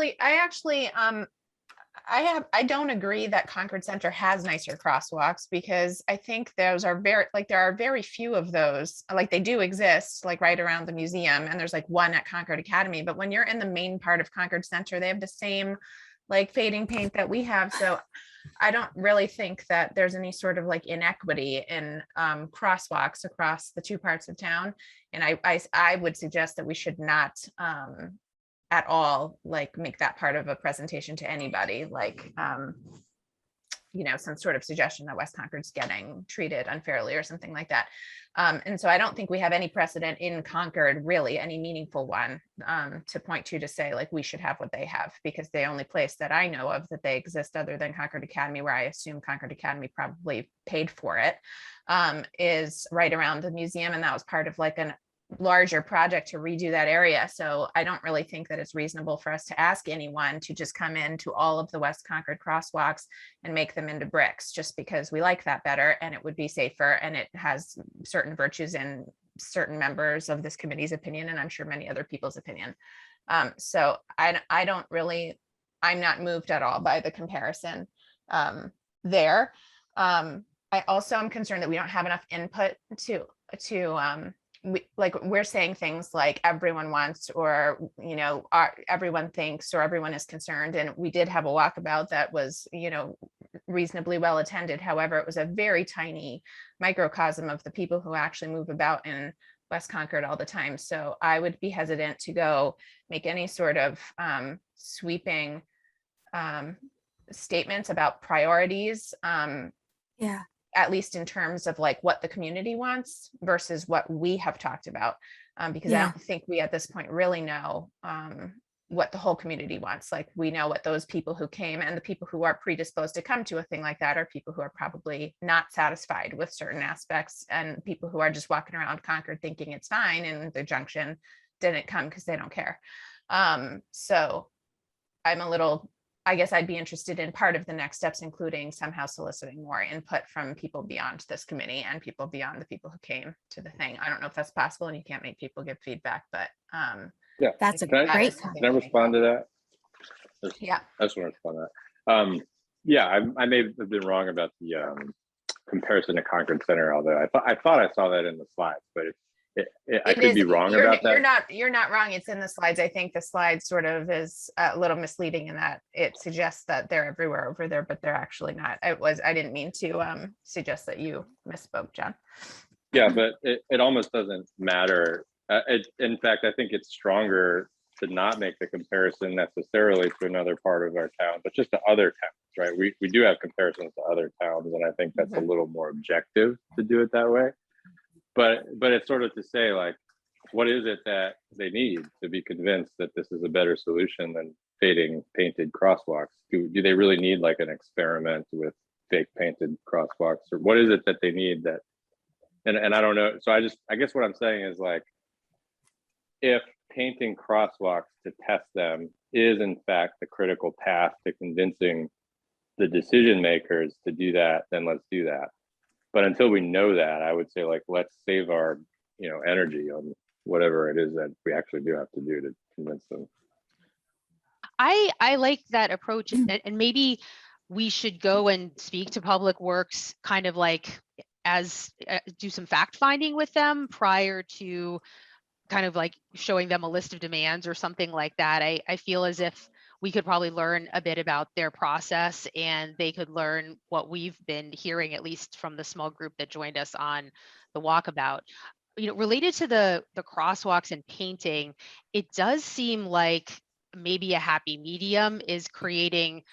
I don't agree that Concord Center has nicer crosswalks, because I think those are there are very few of those. Like, they do exist like right around the museum, and there's like one at Concord Academy, but when you're in the main part of Concord Center, they have the same like fading paint that we have. So I don't really think that there's any sort of like inequity in crosswalks across the two parts of town. And I would suggest that we should not at all like make that part of a presentation to anybody, like you know, some sort of suggestion that West Concord's getting treated unfairly or something like that. And so I don't think we have any precedent in Concord, really any meaningful one, to point to say like we should have what they have, because the only place that I know of that they exist other than Concord Academy, where I assume Concord Academy probably paid for it, is right around the museum. And that was part of like larger project to redo that area. So I don't really think that it's reasonable for us to ask anyone to just come into all of the West Concord crosswalks and make them into bricks, just because we like that better and it would be safer and it has certain virtues in certain members of this committee's opinion, and I'm sure many other people's opinion. So I don't really, I'm not moved at all by the comparison there. I also am concerned that we don't have enough input to we're saying things like everyone wants, or, you know, everyone thinks, or everyone is concerned. And we did have a walkabout that was, you know, reasonably well attended. However, it was a very tiny microcosm of the people who actually move about in West Concord all the time. So I would be hesitant to go make any sort of sweeping statements about priorities. Yeah. At least in terms of like what the community wants versus what we have talked about, because I Yeah. don't think we at this point really know what the whole community wants. Like, we know what those people who came and the people who are predisposed to come to a thing like that are people who are probably not satisfied with certain aspects, and people who are just walking around Concord thinking it's fine and the junction didn't come because they don't care. So I'm a little, I guess I'd be interested in part of the next steps, including somehow soliciting more input from people beyond this committee and people beyond the people who came to the thing. I don't know if that's possible, and you can't make people give feedback, but Yeah. That's a Can I- great something Can I we respond to that? Yeah. I just want to respond to that. Yeah, I may have been wrong about the comparison to Concord Center, although I thought I saw that in the slides, but I could be wrong about that. You're not wrong. It's in the slides. I think the slide sort of is a little misleading in that it suggests that they're everywhere over there, but they're actually not. I didn't mean to suggest that you misspoke, John. Yeah, but it almost doesn't matter. In fact, I think it's stronger to not make the comparison necessarily to another part of our town, but just to other towns, right? We do have comparisons to other towns, and I think that's a little more objective to do it that way. But it's sort of to say, like, what is it that they need to be convinced that this is a better solution than fading painted crosswalks? Do they really need like an experiment with fake painted crosswalks, or what is it that they need that? And I don't know. So I guess what I'm saying is, like, if painting crosswalks to test them is in fact the critical path to convincing the decision makers to do that, then let's do that. But until we know that, I would say, like, let's save our, energy on whatever it is that we actually do have to do to convince them. I like that approach, and maybe we should go and speak to Public Works, kind of like do some fact finding with them prior to kind of like showing them a list of demands or something like that. I feel as if we could probably learn a bit about their process, and they could learn what we've been hearing, at least from the small group that joined us on the walkabout. Related to the crosswalks and painting, it does seem like maybe a happy medium is creating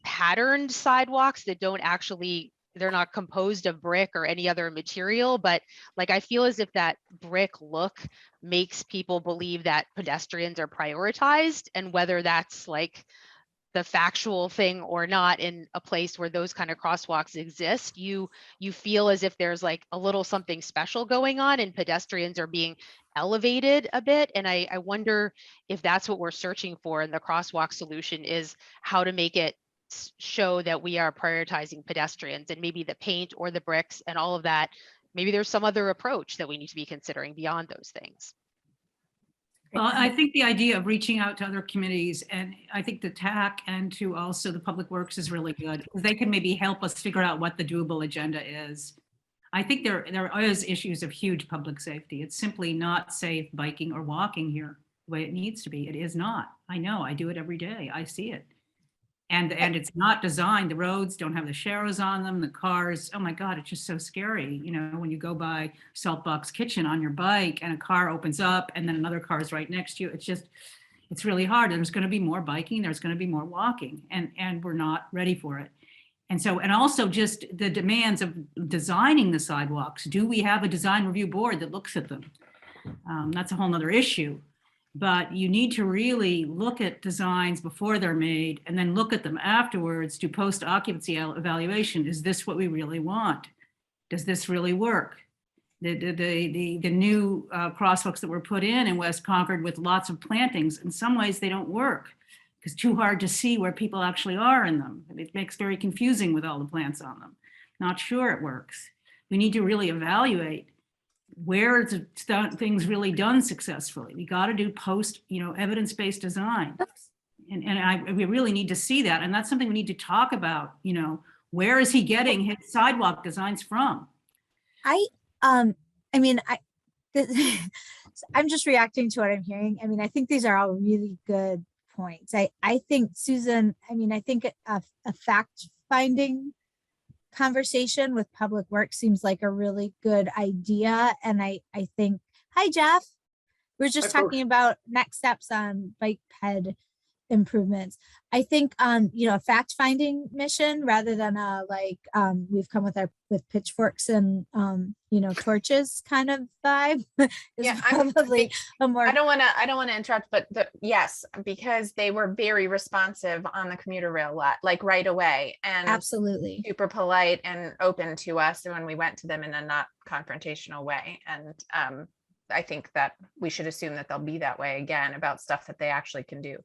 patterned sidewalks that don't actually, they're not composed of brick or any other material, but like I feel as if that brick look makes people believe that pedestrians are prioritized, and whether that's like the factual thing or not, in a place where those kind of crosswalks exist, you feel as if there's like a little something special going on and pedestrians are being elevated a bit. And I wonder if that's what we're searching for in the crosswalk solution, is how to make it show that we are prioritizing pedestrians, and maybe the paint or the bricks and all of that. Maybe there's some other approach that we need to be considering beyond those things. Well, I think the idea of reaching out to other committees, and I think the TAC and to also the Public Works is really good, because they can maybe help us figure out what the doable agenda is. I think there is issues of huge public safety. It's simply not safe biking or walking here the way it needs to be. It is not. I know, I do it every day. I see it. And it's not designed. The roads don't have the sharrows on them. The cars, oh my God, it's just so scary. When you go by Saltbox Kitchen on your bike and a car opens up and then another car is right next to you. It's really hard. There's going to be more biking. There's going to be more walking, and we're not ready for it. And also just the demands of designing the sidewalks. Do we have a design review board that looks at them? That's a whole nother issue. But you need to really look at designs before they're made, and then look at them afterwards to post-occupancy evaluation. Is this what we really want? Does this really work? the new crosswalks that were put in West Concord with lots of plantings, in some ways they don't work because too hard to see where people actually are in them. It makes very confusing with all the plants on them. Not sure it works. We need to really evaluate where is things really done successfully. We got to do post, evidence-based design. And we really need to see that. And that's something we need to talk about, where is he getting his sidewalk designs from? I'm just reacting to what I'm hearing. I mean, I think these are all really good points. I think Susan, I think a fact-finding conversation with Public Works seems like a really good idea. And I think, hi, Jeff. We're just talking about next steps on bike ped improvements. I think, a fact-finding mission rather than we've come with pitchforks and, torches kind of vibe is probably a more. I don't want to interrupt, but yes, because they were very responsive on the commuter rail lot, like right away, and absolutely super polite and open to us when we went to them in a not confrontational way. And I think that we should assume that they'll be that way again about stuff that they actually can do.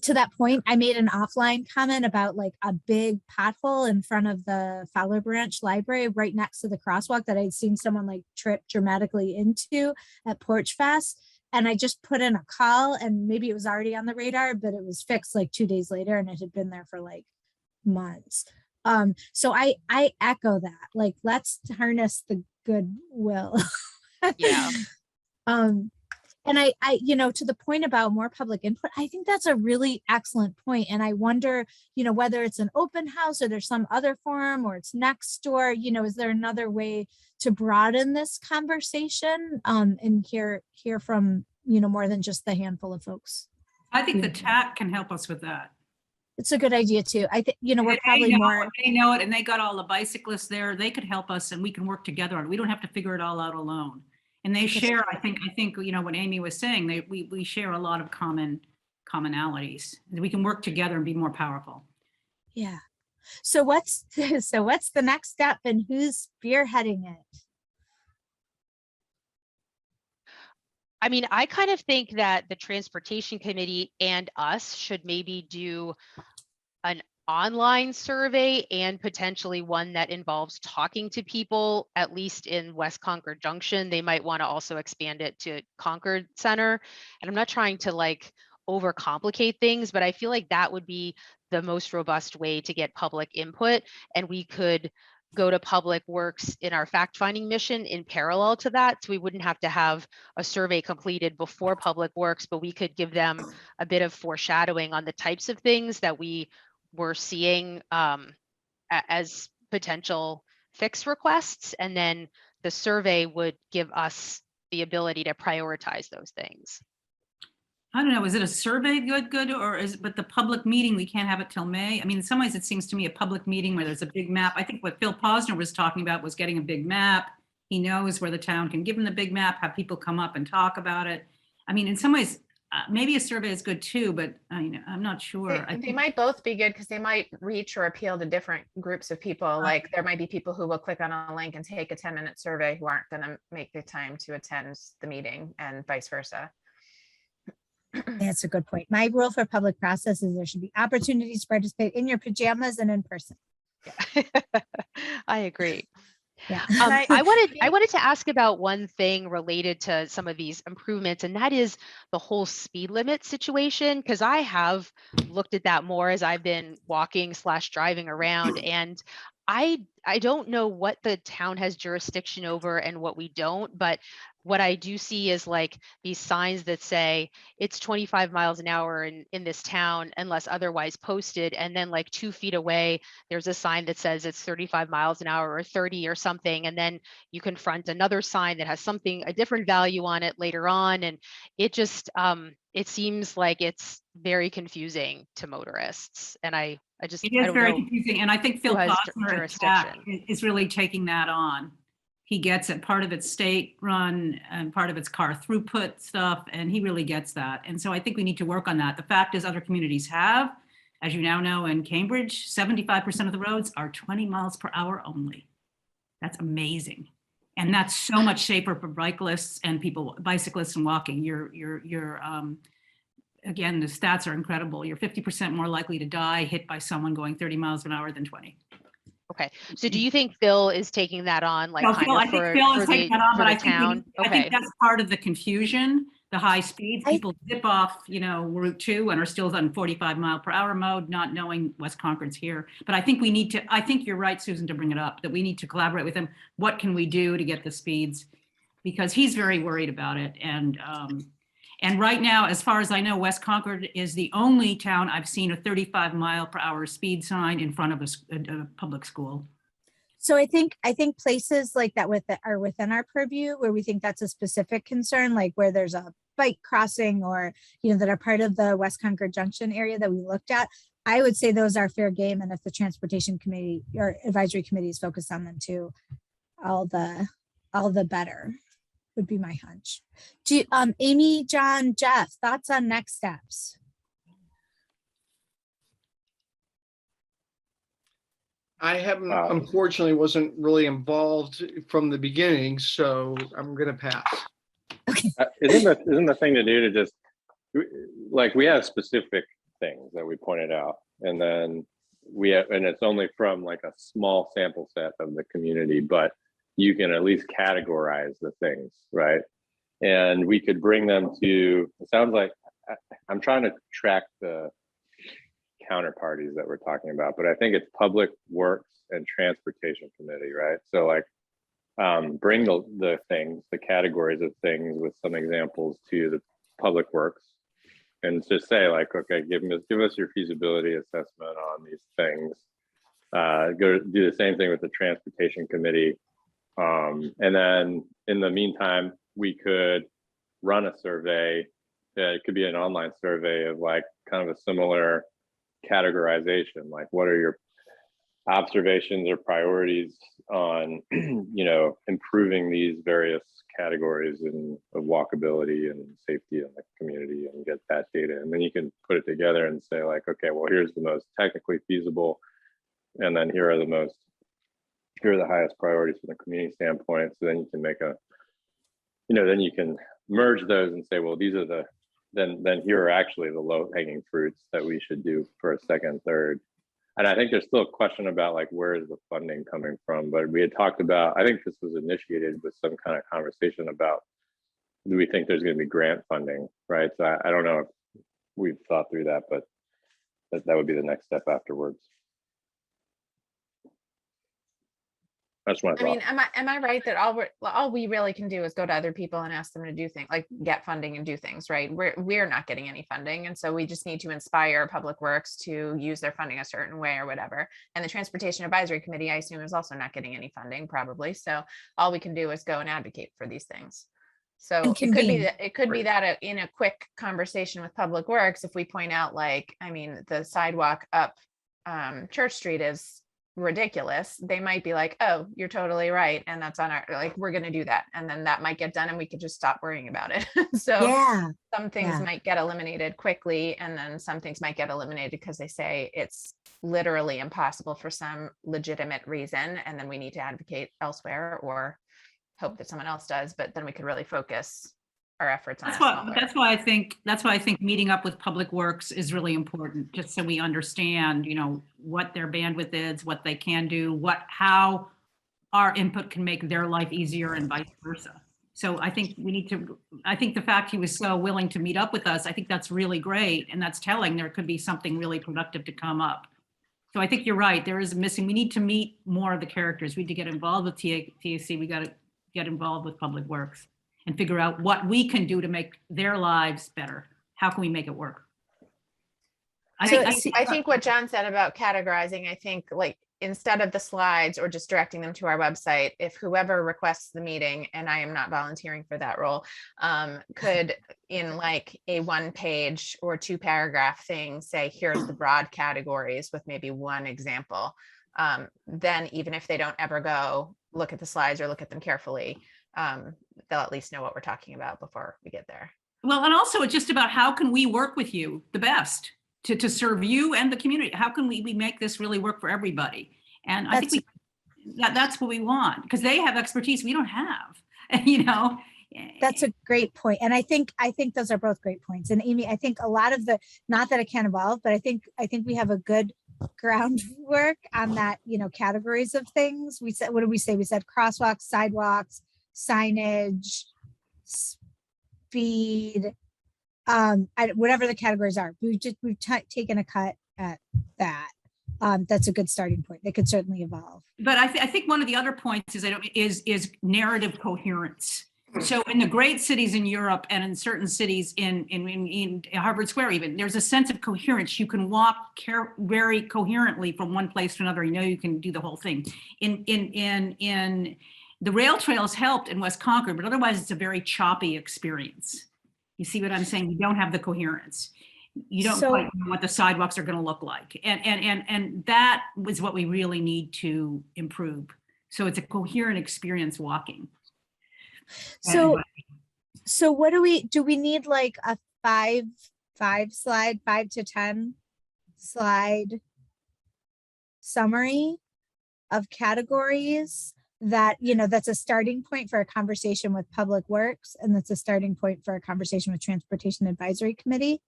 To that point, I made an offline comment about like a big pothole in front of the Fowler Branch Library right next to the crosswalk that I'd seen someone like trip dramatically into at Porch Fest. And I just put in a call, and maybe it was already on the radar, but it was fixed like 2 days later, and it had been there for like months. So I echo that, like, let's harness the goodwill. Yeah. And I, to the point about more public input, I think that's a really excellent point. And I wonder, whether it's an open house or there's some other forum or it's next door, is there another way to broaden this conversation and hear from, more than just the handful of folks? I think the TAC can help us with that. It's a good idea too. I think, we're probably they know it, and they got all the bicyclists there. They could help us, and we can work together on it. We don't have to figure it all out alone. And they share, I think, what Amy was saying, we share a lot of commonalities. We can work together and be more powerful. Yeah. So what's the next step, and who's spearheading it? I mean, I kind of think that the transportation committee and us should maybe do an online survey and potentially one that involves talking to people, at least in West Concord Junction. They might want to also expand it to Concord Center. And I'm not trying to like overcomplicate things, but I feel like that would be the most robust way to get public input. And we could go to Public Works in our fact-finding mission in parallel to that. So we wouldn't have to have a survey completed before Public Works, but we could give them a bit of foreshadowing on the types of things that we were seeing as potential fix requests. And then the survey would give us the ability to prioritize those things. I don't know, is it a survey good, or but the public meeting, we can't have it till May? I mean, in some ways it seems to me a public meeting where there's a big map. I think what Phil Posner was talking about was getting a big map. He knows where the town can give him the big map, have people come up and talk about it. I mean, in some ways, maybe a survey is good too, but I'm not sure. They might both be good because they might reach or appeal to different groups of people. Like there might be people who will click on a link and take a 10-minute survey who aren't going to make the time to attend the meeting, and vice versa. That's a good point. My rule for public process is there should be opportunities to participate in your pajamas and in person. Yeah. I agree. Yeah. I wanted to ask about one thing related to some of these improvements, and that is the whole speed limit situation, because I have looked at that more as I've been walking/driving around, and I don't know what the town has jurisdiction over and what we don't, but what I do see is like these signs that say it's 25 miles an hour in this town unless otherwise posted. And then like 2 feet away, there's a sign that says it's 35 miles an hour or 30 or something. And then you confront another sign that has a different value on it later on. And it just, it seems like it's very confusing to motorists. And I it is very confusing. And I think Phil Posner is really taking that on. He gets it. Part of it's state run and part of it's car throughput stuff. And he really gets that. And so I think we need to work on that. The fact is other communities have, as you now know, in Cambridge, 75% of the roads are 20 miles per hour only. That's amazing. And that's so much safer for bicyclists and bicyclists and walking. Again, the stats are incredible. You're 50% more likely to die hit by someone going 30 miles an hour than 20. Okay, so do you think Phil is taking that on, like No, kind Phil, of I think for Phil is the taking that on, but I think, town? I think that's part of the confusion, the high speeds. People zip off, Route 2 and are still on 45-mile-per-hour mode, not knowing West Concord's here. But I think I think you're right, Susan, to bring it up, that we need to collaborate with him. What can we do to get the speeds? Because he's very worried about it. And right now, as far as I know, West Concord is the only town I've seen a 35-mile-per-hour speed sign in front of a public school. So I think places like that are within our purview, where we think that's a specific concern, like where there's a bike crossing or, that are part of the West Concord Junction area that we looked at. I would say those are fair game. And if the transportation committee or advisory committee is focused on them too, all the better would be my hunch. Amy, John, Jeff, thoughts on next steps? I haven't, unfortunately, wasn't really involved from the beginning, so I'm going to pass. Okay. Isn't the thing to do to just, like, we have specific things that we pointed out, and then and it's only from like a small sample set of the community, but you can at least categorize the things, right? And we could bring them to, it sounds like, I'm trying to track the counterparties that we're talking about, but I think it's Public Works and Transportation Committee, right? So like, bring the things, the categories of things with some examples to the Public Works, and just say like, okay, give us your feasibility assessment on these things. Go do the same thing with the Transportation Committee, and then in the meantime, we could run a survey. It could be an online survey of like kind of a similar categorization, like what are your observations or priorities on improving these various categories of walkability and safety in the community, and get that data, and then you can put it together and say like, okay, well, here's the most technically feasible, and then here are the highest priorities from the community standpoint. So then you can make then you can merge those and say, well, these are then here are actually the low hanging fruits that we should do for a second, third. And I think there's still a question about like, where is the funding coming from? But we had talked about, I think this was initiated with some kind of conversation about, do we think there's going to be grant funding, right? So I don't know if we've thought through that, but that would be the next step afterwards. That's what I mean, am I right that all we really can do is go to other people and ask them to do things, like get funding and do things, right? We're not getting any funding, and so we just need to inspire Public Works to use their funding a certain way or whatever. And the Transportation Advisory Committee, I assume, is also not getting any funding, probably. So all we can do is go and advocate for these things. So it could be that in a quick conversation with Public Works, if we point out, like, I mean, the sidewalk up Church Street is ridiculous, they might be like, oh, you're totally right, and that's on our, like, we're going to do that, and then that might get done and we could just stop worrying about it. So yeah, some things might get eliminated quickly, and then some things might get eliminated because they say it's literally impossible for some legitimate reason, and then we need to advocate elsewhere or hope that someone else does, but then we could really focus our efforts on that's why I think meeting up with Public Works is really important, just so we understand, what their bandwidth is, what they can do, how our input can make their life easier, and vice versa. So I think the fact he was so willing to meet up with us, I think that's really great, and that's telling there could be something really productive to come up. So I think you're right, there is we need to meet more of the characters. We need to get involved with TAC, we got to get involved with Public Works and figure out what we can do to make their lives better. How can we make it work? I think what John said about categorizing, I think, like, instead of the slides or just directing them to our website, if whoever requests the meeting, and I am not volunteering for that role, could, in like a 1-page or 2-paragraph thing, say, here's the broad categories with maybe one example. Then even if they don't ever go look at the slides or look at them carefully, they'll at least know what we're talking about before we get there. Well, and also it's just about how can we work with you the best to serve you and the community? How can we make this really work for everybody? And I think That's what we want, because they have expertise we don't have, you know? That's a great point. And I think those are both great points. And Amy, I think a lot of the, not that it can't evolve, but I think we have a good groundwork on that, you know, categories of things. We said, what did we say? We said crosswalks, sidewalks, signage, speed, whatever the categories are. We've taken a cut at that. That's a good starting point. They could certainly evolve. But I think one of the other points is narrative coherence. So in the great cities in Europe and in certain cities in Harvard Square even, there's a sense of coherence. You can walk very coherently from one place to another. You know, you can do the whole thing. In the rail trails helped in West Concord, but otherwise it's a very choppy experience. You see what I'm saying? You don't have the coherence. You don't quite know what the sidewalks are going to look like. And that was what we really need to improve. So it's a coherent experience walking. So what do we need, like a 5 to 10 slide summary of categories that, you know, that's a starting point for a conversation with Public Works, and that's a starting point for a conversation with Transportation Advisory Committee?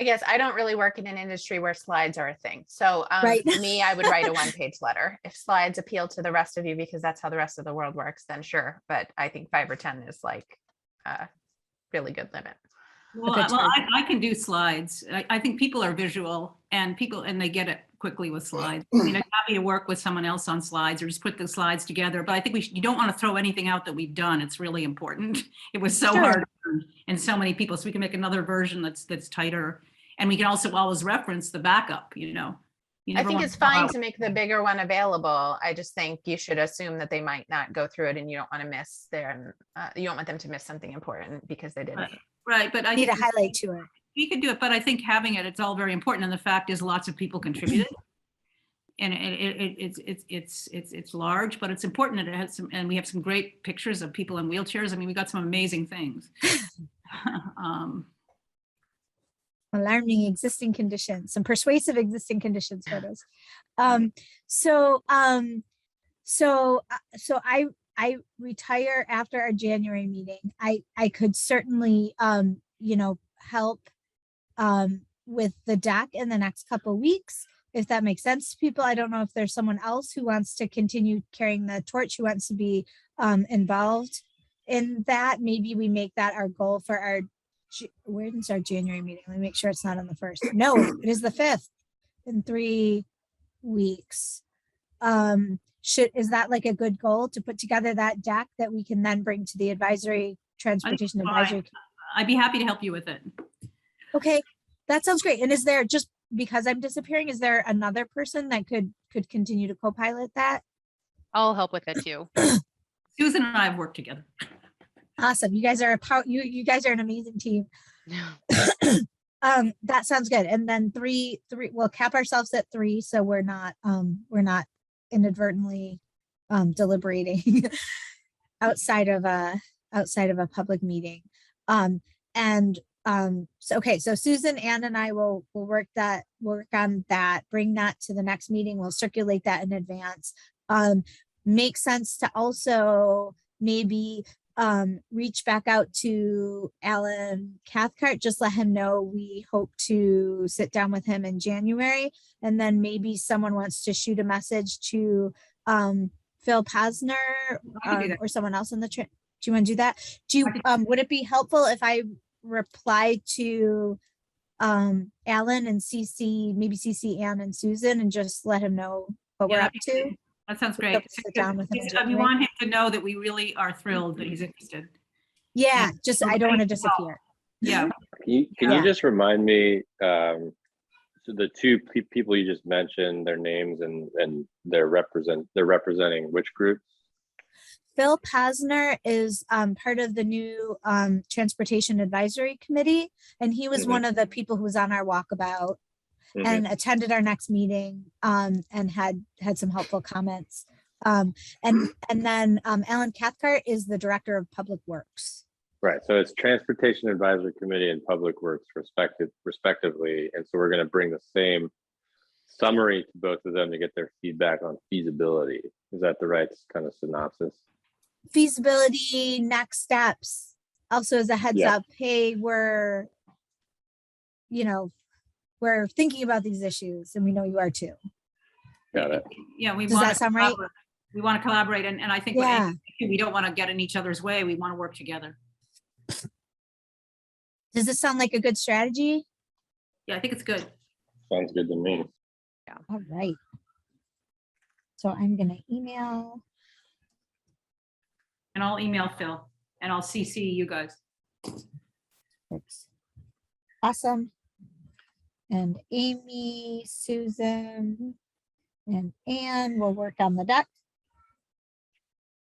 I guess I don't really work in an industry where slides are a thing. So Right. me, I would write a one-page letter. If slides appeal to the rest of you because that's how the rest of the world works, then sure. But I think 5 or 10 is like a really good limit. Well, I can do slides. I think people are visual and they get it quickly with slides. I mean, I'm happy to work with someone else on slides or just put the slides together. But I think you don't want to throw anything out that we've done. It's really important. It was so hard and so many people. So we can make another version that's tighter. And we can also always reference the backup, you know. I think it's fine to make the bigger one available. I just think you should assume that they might not go through it and you don't want to miss you don't want them to miss something important because they didn't. Right, but I need a highlight to it. We could do it, but I think having it's all very important. And the fact is lots of people contributed. And it's large, but it's important that it has some, and we have some great pictures of people in wheelchairs. I mean, we got some amazing things. Alarming existing conditions, some persuasive existing conditions photos. So I retire after our January meeting. I could certainly, you know, help with the deck in the next couple of weeks, if that makes sense to people. I don't know if there's someone else who wants to continue carrying the torch, who wants to be involved in that. Maybe we make that our goal for our, when's our January meeting? Let me make sure it's not on the 1st. No, it is the 5th, in 3 weeks. Is that like a good goal to put together that deck that we can then bring to the transportation advisory? I'd be happy to help you with it. Okay, that sounds great. And is there, just because I'm disappearing, is there another person that could continue to co-pilot that? I'll help with it too. Susan and I have worked together. Awesome. You guys are you guys are an amazing team. That sounds good. And then three, we'll cap ourselves at 3. So we're not inadvertently deliberating outside of a public meeting. So Susan, Ann, and I will work on that, bring that to the next meeting. We'll circulate that in advance. Makes sense to also maybe reach back out to Alan Cathcart, just let him know we hope to sit down with him in January. And then maybe someone wants to shoot a message to Phil Posner or someone else in the do you want to do that? Would it be helpful if I reply to Alan and CC Ann and Susan and just let him know what we're up to? That sounds great. Sit down with him. We want him to know that we really are thrilled that he's interested. Yeah, just I don't want to disappear. Yeah. Can you just remind me, so the 2 people you just mentioned, their names and they're representing which groups? Phil Posner is part of the new Transportation Advisory Committee, and he was one of the people who was on our walkabout and attended our next meeting and had some helpful comments. And then Alan Cathcart is the Director of Public Works. Right, so it's Transportation Advisory Committee and Public Works respectively, and so we're going to bring the same summary to both of them to get their feedback on feasibility. Is that the right kind of synopsis? Feasibility, next steps. Also as a heads Yeah. up, hey, we're thinking about these issues and we know you are too. Got it. Yeah, we Does want that sound right? We want to collaborate, and I think what Yeah. Amy said, we don't want to get in each other's way. We want to work together. Does this sound like a good strategy? Yeah, I think it's good. Sounds good to me. All right. So I'm gonna email. And I'll email Phil, and I'll CC you guys. Oops. Awesome. And Amy, Susan, and Anne will work on the deck.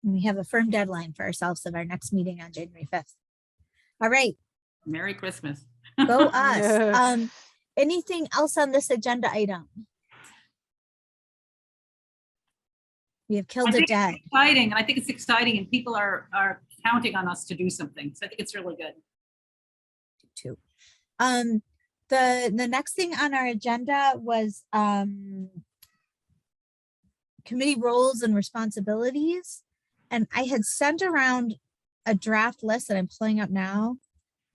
And we have a firm deadline for ourselves of our next meeting on January 5th. All right, Merry Christmas. go us. Anything else on this agenda item? We have I killed it think dead. it's exciting. I think it's exciting, and people are counting on us to do something. So I think it's really good. Too. The next thing on our agenda was committee roles and responsibilities. And I had sent around a draft list that I'm pulling up now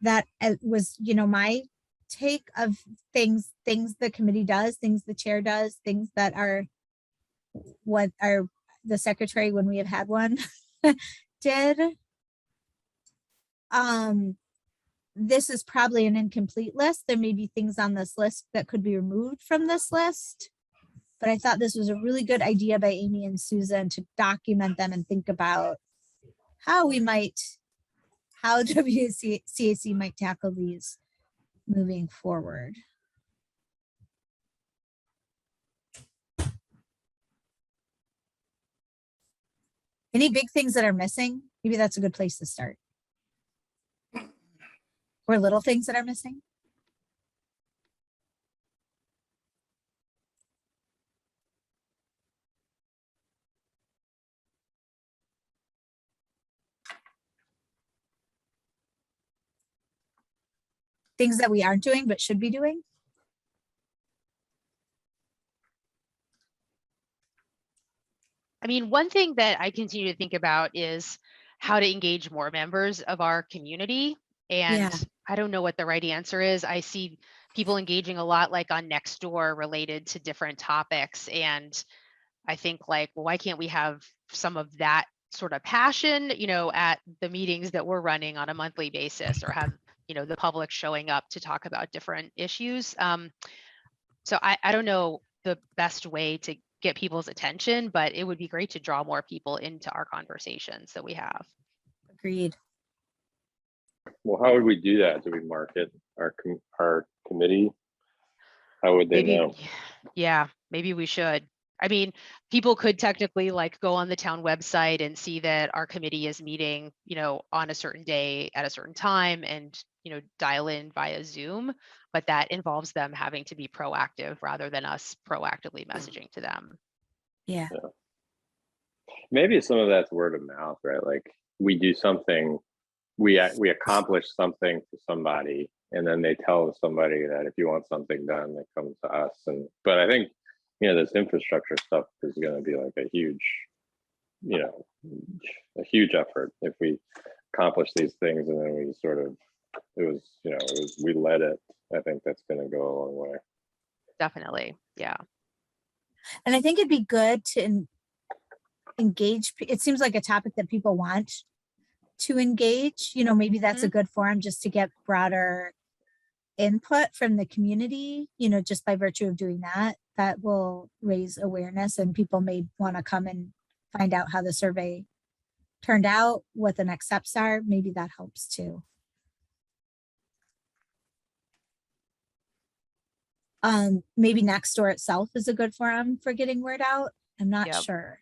that was, my take of things the committee does, things the chair does, things that are what are the secretary, when we have had one, did. This is probably an incomplete list. There may be things on this list that could be removed from this list. But I thought this was a really good idea by Amy and Susan to document them and think about how WCAC might tackle these moving forward. Any big things that are missing? Maybe that's a good place to start. Or little things that are missing? Things that we aren't doing but should be doing? I mean, one thing that I continue to think about is how to engage more members of our community. And Yeah. I don't know what the right answer is. I see people engaging a lot like on Nextdoor related to different topics. And I think like, well, why can't we have some of that sort of passion, at the meetings that we're running on a monthly basis, or have, the public showing up to talk about different issues. So I don't know the best way to get people's attention, but it would be great to draw more people into our conversations that we have. Agreed. Well, how would we do that? Do we market our committee? How would they know? Yeah, maybe we should. I mean, people could technically like go on the town website and see that our committee is meeting, on a certain day at a certain time, and, dial in via Zoom, but that involves them having to be proactive rather than us proactively messaging to them. Yeah. Maybe some of that's word of mouth, right? Like we do something, we accomplish something for somebody, and then they tell somebody that if you want something done, they come to us. But I think, this infrastructure stuff is going to be like a huge effort if we accomplish these things and then we sort of, we let it. I think that's going to go a long way. Definitely. Yeah. And I think it'd be good to engage. It seems like a topic that people want to engage. Maybe that's a good forum just to get broader input from the community, just by virtue of doing that will raise awareness, and people may want to come and find out how the survey turned out, what the next steps are. Maybe that helps too. Maybe Nextdoor itself is a good forum for getting word out. I'm not sure.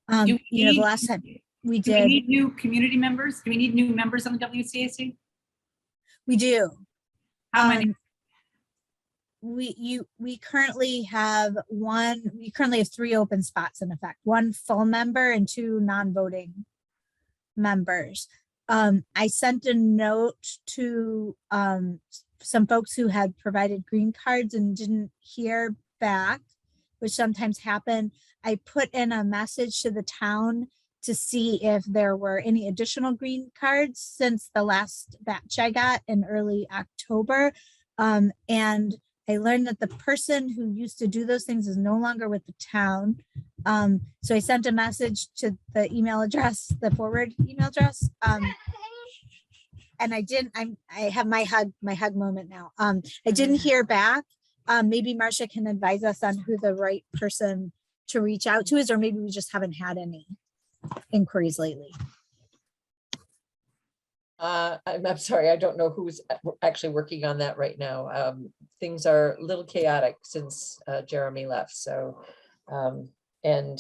The last time we did. Do we need new community members? Do we need new members on the WCAC? We do. How many? We currently have we currently have 3 open spots in effect, 1 full member and 2 non-voting members. I sent a note to some folks who had provided green cards and didn't hear back, which sometimes happen. I put in a message to the town to see if there were any additional green cards since the last batch I got in early October. And I learned that the person who used to do those things is no longer with the town. So I sent a message to the email address, the forward email address. And I have my hug moment now. I didn't hear back. Maybe Marcia can advise us on who the right person to reach out to is, or maybe we just haven't had any inquiries lately. I'm sorry, I don't know who's actually working on that right now. Things are a little chaotic since Jeremy left, so and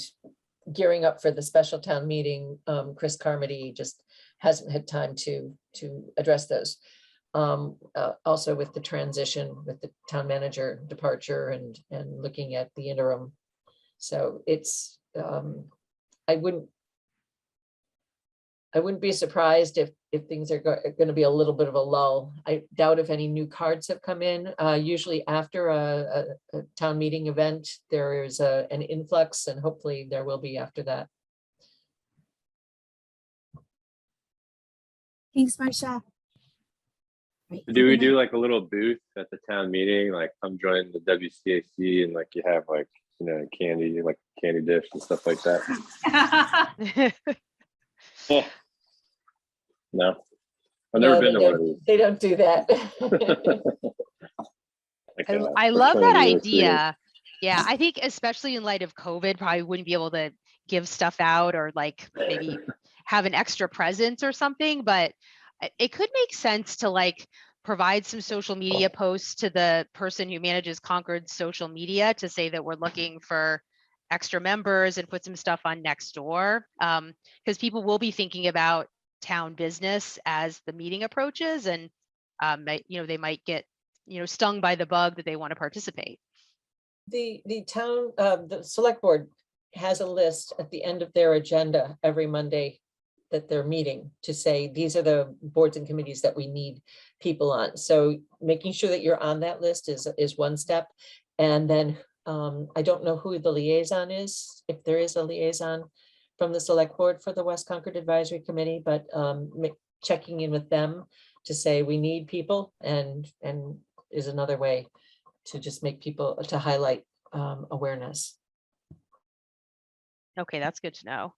gearing up for the special town meeting, Chris Carmody just hasn't had time to address those. Also with the transition with the town manager departure and looking at the interim. So it's I wouldn't be surprised if things are going to be a little bit of a lull. I doubt if any new cards have come in. Usually after a town meeting event, there is an influx, and hopefully there will be after that. Thanks, Marcia. Right, Do we do like a little booth at the town meeting? Like come join the WCAC and like you have like, you know, candy, like candy dish and stuff like that? Yeah. No, I've never been to one of these. They don't do that. I love that idea. Yeah, I think especially in light of COVID, probably wouldn't be able to give stuff out or like maybe have an extra presence or something, but it could make sense to like provide some social media posts to the person who manages Concord's social media to say that we're looking for extra members and put some stuff on Nextdoor, because people will be thinking about town business as the meeting approaches, and you know, they might get, you know, stung by the bug that they want to participate. The town, the select board has a list at the end of their agenda every Monday that they're meeting to say, these are the boards and committees that we need people on. So making sure that you're on that list is one step. And then I don't know who the liaison is, if there is a liaison from the select board for the West Concord Advisory Committee, but checking in with them to say we need people and is another way to just make people, to highlight awareness. Okay, that's good to know.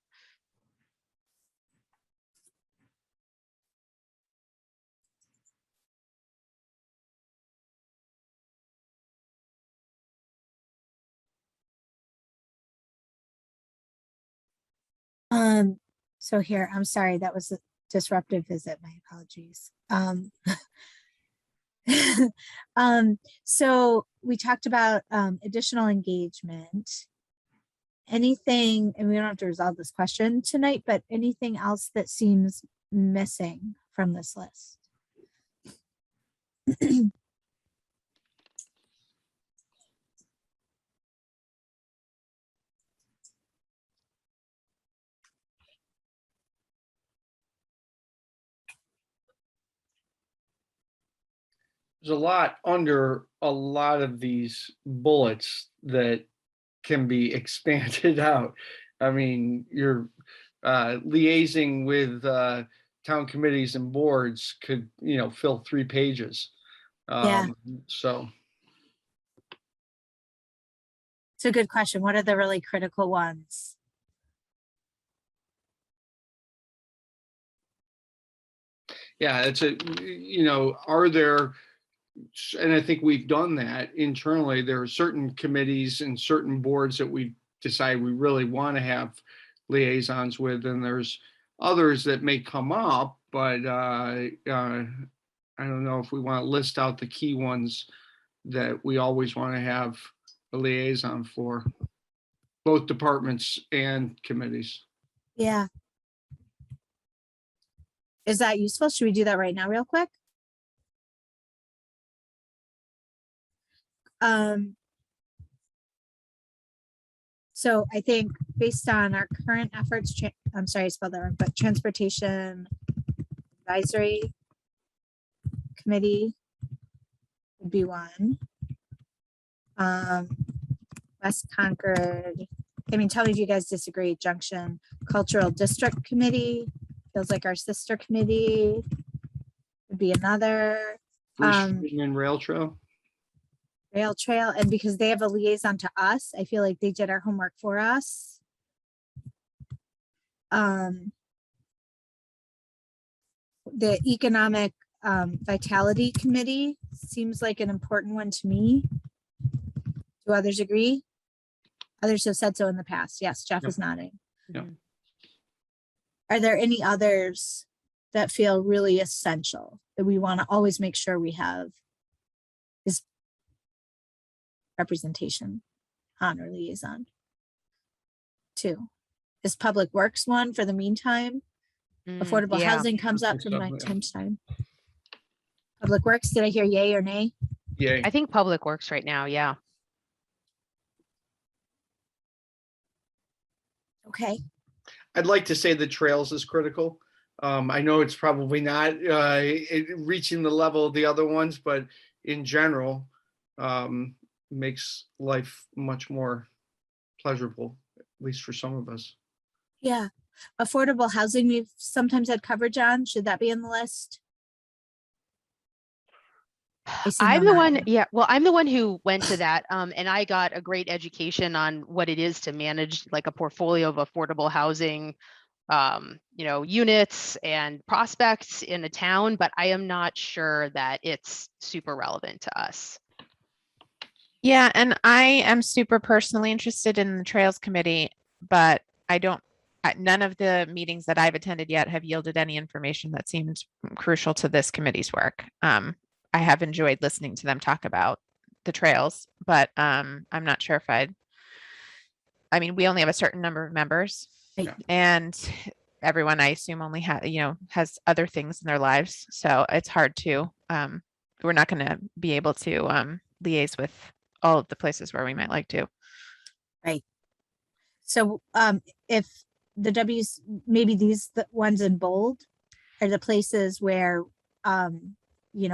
So here, I'm sorry, that was a disruptive visit. My apologies. So we talked about additional engagement. Anything, and we don't have to resolve this question tonight, but anything else that seems missing from this list? There's a lot under a lot of these bullets that can be expanded out. I mean, you're liaising with town committees and boards could, you know, fill 3 pages. Yeah. So. It's a good question. What are the really critical ones? Yeah, it's a, you know, are there, and I think we've done that internally, there are certain committees and certain boards that we decide we really want to have liaisons with, and there's others that may come up, but I don't know if we want to list out the key ones that we always want to have a liaison for, both departments and committees. Yeah. Is that useful? Should we do that right now real quick? So I think based on our current efforts, I'm sorry, I spelled that wrong, but transportation, Advisory Committee would be one. West Concord, I mean, tell me if you guys disagree. Junction Cultural District Committee feels like our sister committee would be another. Bruce Street and Rail Trail. Rail Trail, and because they have a liaison to us, I feel like they did our homework for us. The Economic Vitality Committee seems like an important one to me. Do others agree? Others have said so in the past. Yes, Jeff Yep. is nodding. Yep. Are there any others that feel really essential that we want to always make sure we have is representation on or liaison? 2. Is Public Works one for the meantime? Affordable Yeah. housing comes up think from so, my yeah. time to time. Public Works, did I hear yay or nay? Yay. I think Public Works right now, yeah. Okay, I'd like to say the trails is critical. I know it's probably not reaching the level of the other ones, but in general, makes life much more pleasurable, at least for some of us. yeah. Affordable housing, we've sometimes had coverage on. Should that be in the list? I see I'm no the one, nodding. yeah, well, I'm the one who went to that, and I got a great education on what it is to manage like a portfolio of affordable housing, units and prospects in a town, but I am not sure that it's super relevant to us. Yeah, and I am super personally interested in the Trails Committee, but none of the meetings that I've attended yet have yielded any information that seems crucial to this committee's work. I have enjoyed listening to them talk about the trails, but I'm not sure if I mean, we only have a certain number of members, Right. and everyone, I assume, only has other things in their lives. So it's hard to, we're not going to be able to liaise with all of the places where we might like to. So if the W's, maybe these the ones in bold are the places where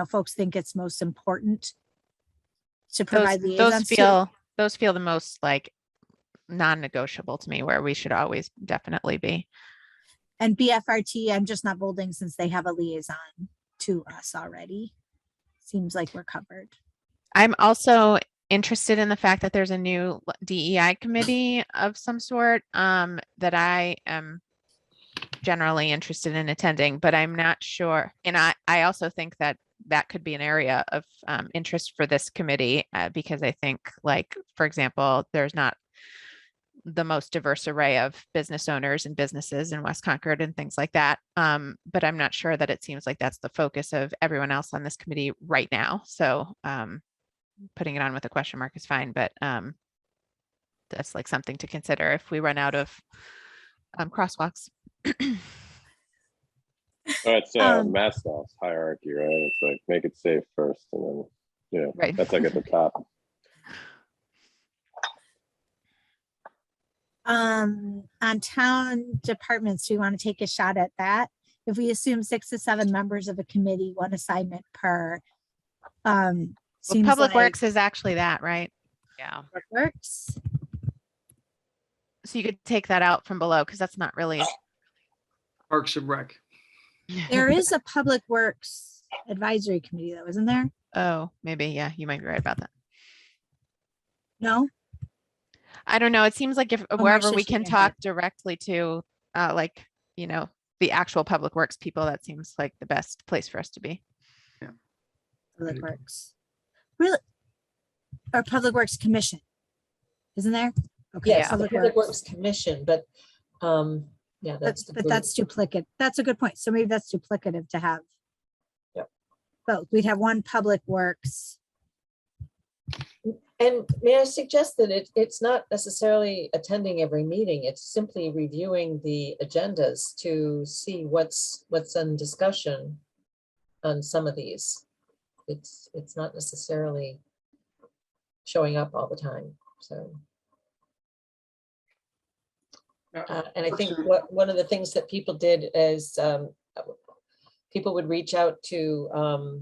folks think it's most important to provide liaisons to. Those feel the most like non-negotiable to me, where we should always definitely be. And BFRT, I'm just not bolding since they have a liaison to us already. Seems like we're covered. I'm also interested in the fact that there's a new DEI committee of some sort that I am generally interested in attending, but I'm not sure. And I also think that could be an area of interest for this committee because I think, like, for example, there's not the most diverse array of business owners and businesses in West Concord and things like that. But I'm not sure that it seems like that's the focus of everyone else on this committee right now. So putting it on with a question mark is fine, but that's like something to consider if we run out of crosswalks. It's Maslow's hierarchy, right? It's like make it safe first, and then Right. that's like at the top. On town departments, do we want to take a shot at that? If we assume 6 to 7 members of a committee, 1 assignment per. Well, Seems Public like Works is actually that, right? Yeah. Public Works. So you could take that out from below because that's not really. Parks and Rec. There is a Public Works Advisory Committee though, isn't there? Oh, maybe. Yeah, you might be right about that. No? I don't know. It seems like if wherever Marcia's we can shaking her talk head. directly to the actual Public Works people, that seems like the best place for us to be. Public Works. Really? Or Public Works Commission. Isn't there? Okay. Yes, the Public Public Works. Works Commission, but yeah, that's the But group. that's duplicate. That's a good point. So maybe that's duplicative to have. Yep. Both. We'd have one Public Works. And may I suggest that it's not necessarily attending every meeting, it's simply reviewing the agendas to see what's in discussion on some of these. It's not necessarily showing up all the time, so. And I think one of the things that people did is people would reach out to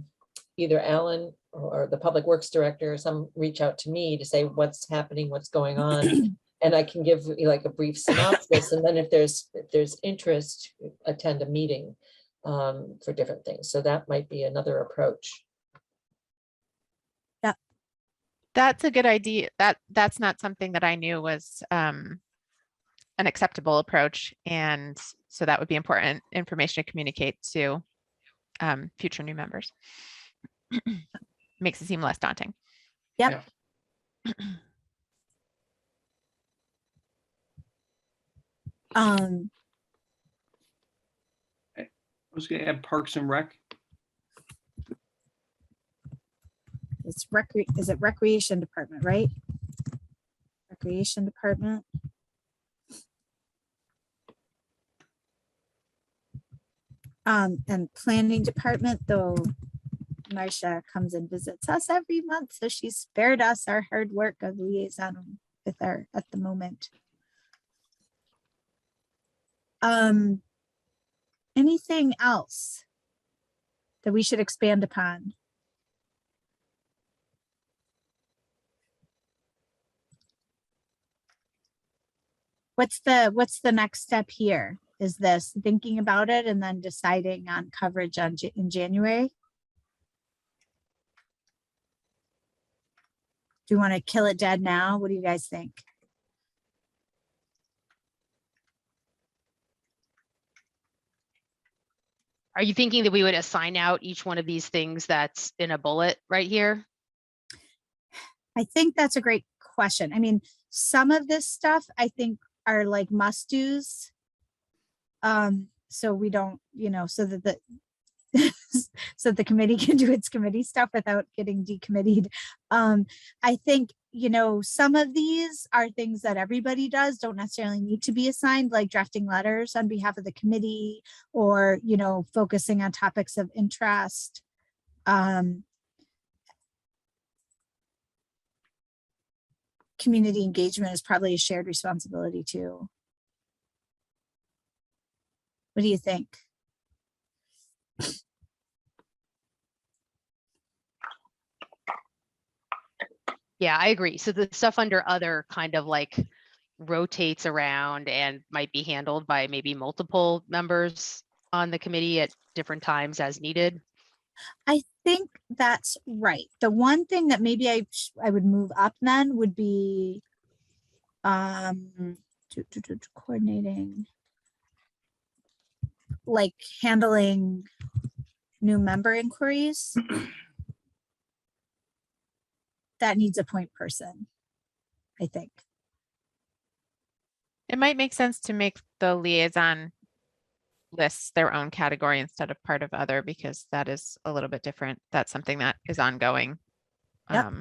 either Alan or the Public Works Director, or some reach out to me to say what's happening, what's going on. And I can give you like a brief synopsis, and then if there's interest, attend a meeting for different things. So that might be another approach. That's a good idea. That's not something that I knew was an acceptable approach. And so that would be important information to communicate to future new members. Makes it seem less daunting. Yep. I was gonna add Parks and Rec. It's is it Recreation Department, right? Recreation Department. And Planning Department, though Marcia comes and visits us every month, so she spared us our hard work of liaison with her at the moment. Anything else that we should expand upon? What's the next step here? Is this thinking about it and then deciding on coverage in January? Do you want to kill it dead now? What do you guys think? Are you thinking that we would assign out each one of these things that's in a bullet right here? I think that's a great question. I mean, some of this stuff I think are like must-dos. So we don't, so that so the committee can do its committee stuff without getting decommitted. I think, some of these are things that everybody does, don't necessarily need to be assigned, like drafting letters on behalf of the committee, or, focusing on topics of interest. Community engagement is probably a shared responsibility too. What do you think? Yeah, I agree. So the stuff under other kind of like rotates around and might be handled by maybe multiple members on the committee at different times as needed. I think that's right. The one thing that maybe I would move up then would be coordinating, like handling new member inquiries. That needs a point person, I think. It might make sense to make the liaison lists their own category instead of part of other, because that is a little bit different. That's something that is ongoing. Yep.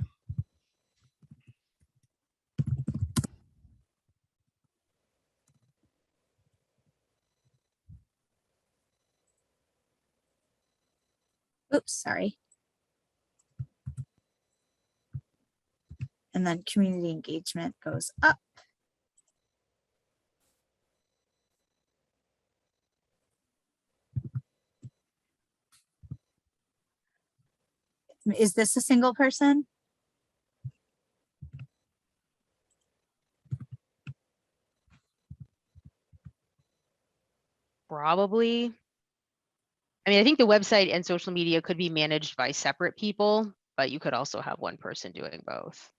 Oops, sorry. And then community engagement goes up. Is this a single person? Probably. I mean, I think the website and social media could be managed by separate people, but you could also have one person doing both.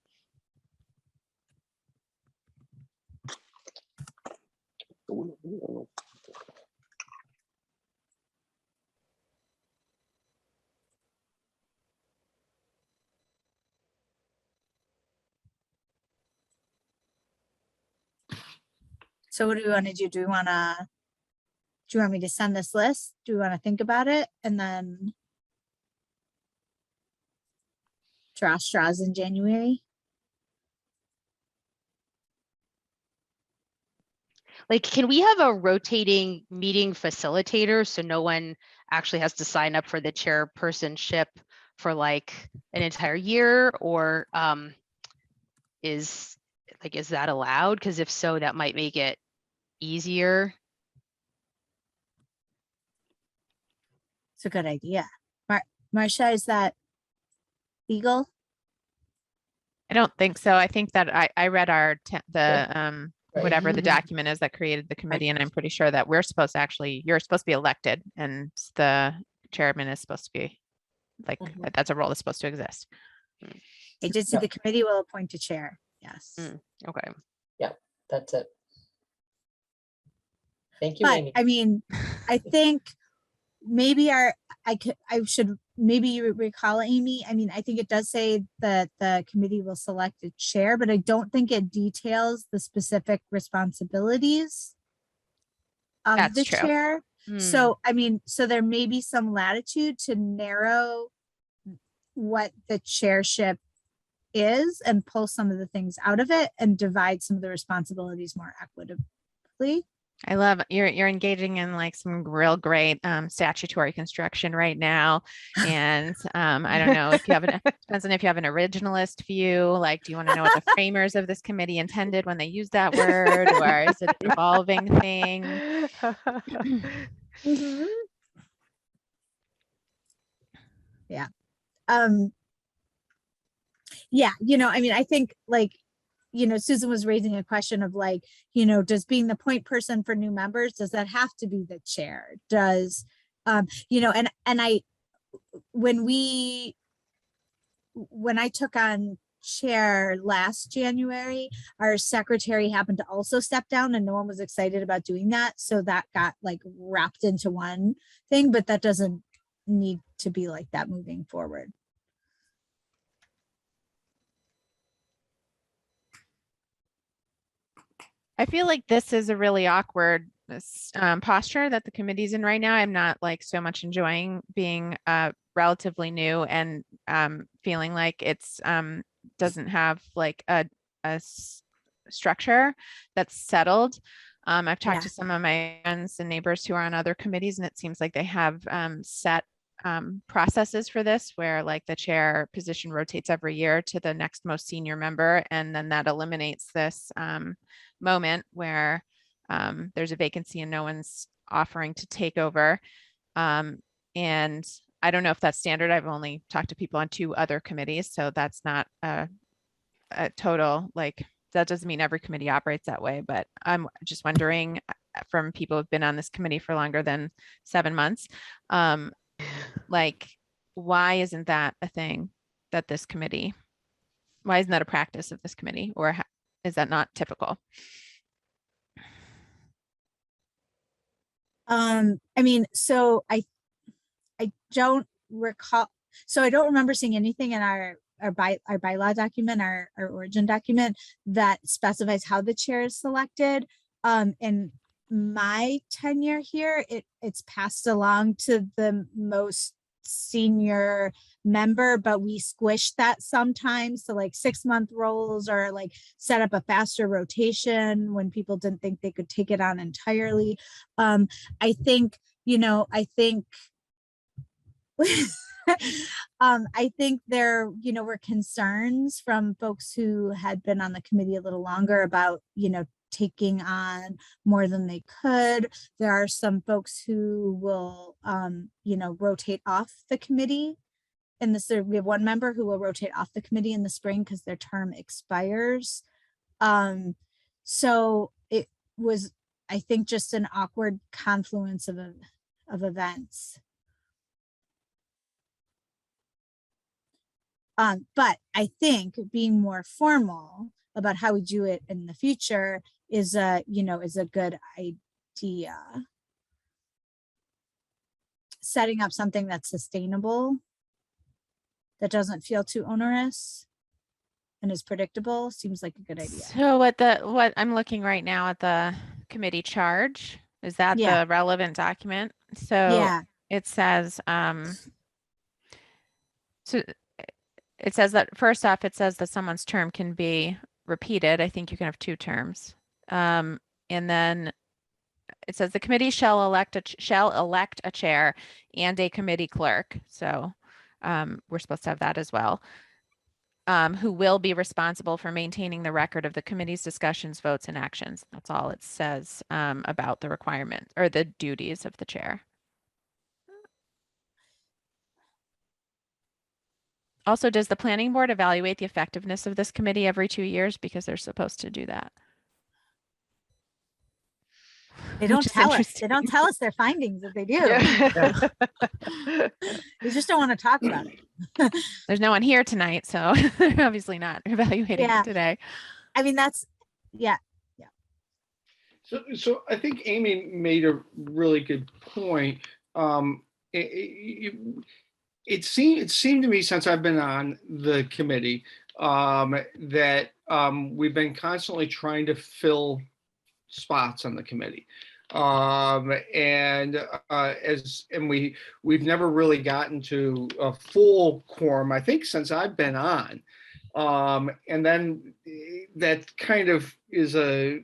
So what do we want to do? Do you want me to send this list? Do we want to think about it and then draw straws in January? Like, can we have a rotating meeting facilitator so no one actually has to sign up for the chairpersonship for like an entire year, or is that allowed? Because if so, that might make it easier. It's a good idea. Marcia, is that legal? I don't think so. I think that I read Right. whatever the Mhm. document is that created the committee, and I'm pretty sure that you're supposed to be elected, and the chairman is supposed to be like, Mhm. that's a role that's supposed to exist. I did see the committee will appoint a chair. Yes. Mm. Okay. That's it. Thank you, But Amy. I mean, I think maybe I should, maybe you recall, Amy. I mean, I think it does say that the committee will select a chair, but I don't think it details the specific responsibilities of That's the true. chair. Mm. So, I mean, so there may be some latitude to narrow what the chairship is and pull some of the things out of it and divide some of the responsibilities more equitably. I love you're engaging in like some real great statutory construction right now. And I don't know if you have depends on if you have an originalist view, like, do you want to know what the framers of this committee intended when they used that word, or is it an evolving thing? Mhm. Yeah. Yeah, I mean, I think like, Susan was raising a question of like, does being the point person for new members, does that have to be the chair? Does, and when I took on chair last January, our secretary happened to also step down and no one was excited about doing that. So that got like wrapped into one thing, but that doesn't need to be like that moving forward. I feel like this is a really awkward posture that the committee's in right now. I'm not like so much enjoying being relatively new and feeling like it's doesn't have like a structure that's settled. I've talked to some of my friends and neighbors who are on other committees, and it seems like they have set processes for this, where like the chair position rotates every year to the next most senior member, and then that eliminates this moment where there's a vacancy and no one's offering to take over. And I don't know if that's standard. I've only talked to people on 2 other committees, so that's not a total, like, that doesn't mean every committee operates that way, but I'm just wondering from people who've been on this committee for longer than 7 months, like, why isn't that a thing that this committee, why isn't that a practice of this committee, or is that not typical? I mean, so I don't recall, so I don't remember seeing anything in our bylaw document, our origin document, that specifies how the chair is selected. In my tenure here, it's passed along to the most senior member, but we squish that sometimes to like 6-month roles, or like set up a faster rotation when people didn't think they could take it on entirely. I think, I think there, were concerns from folks who had been on the committee a little longer about, taking on more than they could. There are some folks who will, rotate off the committee. And we have one member who will rotate off the committee in the spring because their term expires. So it was, I think, just an awkward confluence of events. But I think being more formal about how we do it in the future is a good idea. Setting up something that's sustainable, that doesn't feel too onerous and is predictable, seems like a good idea. So what I'm looking right now at the committee charge, is that Yeah. the relevant document? So Yeah. it says, so it says that first off, it says that someone's term can be repeated. I think you can have 2 terms. And then it says the committee shall elect a chair and a committee clerk. So we're supposed to have that as well. Who will be responsible for maintaining the record of the committee's discussions, votes, and actions. That's all it says about the requirement or the duties of the chair. Also, does the planning board evaluate the effectiveness of this committee every 2 years? Because they're supposed to do that. They Which don't is tell us. They interesting. don't tell us their findings if they do. Yeah. We just don't want to talk about it. There's no one here tonight, so they're obviously not evaluating Yeah. it today. I mean, yeah. So I think Amy made a really good point. It seemed to me, since I've been on the committee, that we've been constantly trying to fill spots on the committee. And we've never really gotten to a full quorum, I think, since I've been on. And then that kind of is a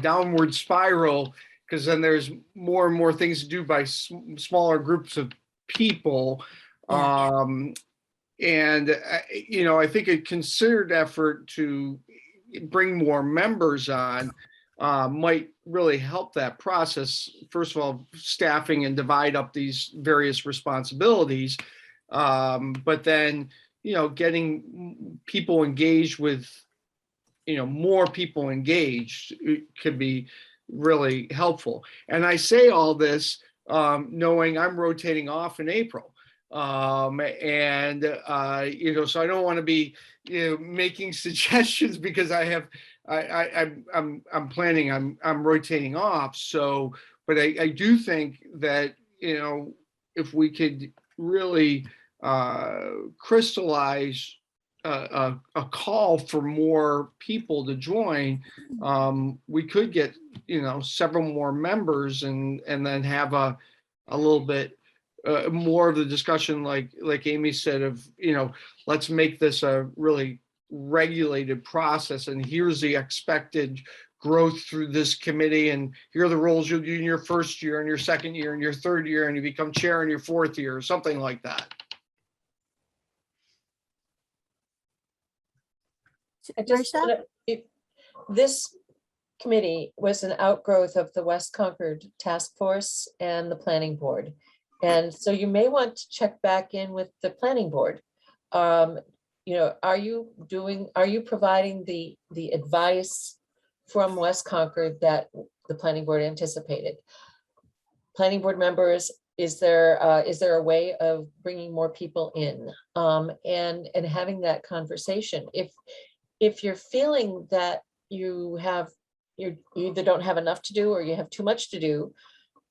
downward spiral, because then there's more and more things to do by smaller groups of people. Yeah. I think a considered effort to bring more members on might really help that process. First of all, staffing and divide up these various responsibilities, but then getting people engaged with more people engaged could be really helpful. And I say all this knowing I'm rotating off in April. So I don't want to be making suggestions, because I'm planning, I'm rotating off. So, but I do think that if we could really crystallize a call for more people to join, we could get several more members, and then have a little bit more of the discussion, like Amy said, of let's make this a really regulated process, and here's the expected growth through this committee, and here are the roles you'll do in your first year and your second year and your third year, and you become chair in your fourth year, or something like that. This committee was an outgrowth of the West Concord Task Force and the Planning Board. And so you may want to check back in with the Planning Board. Are you providing the advice from West Concord that the Planning Board anticipated? Planning Board members, is there a way of bringing more people in, and having that conversation? If you're feeling that you either don't have enough to do or you have too much to do,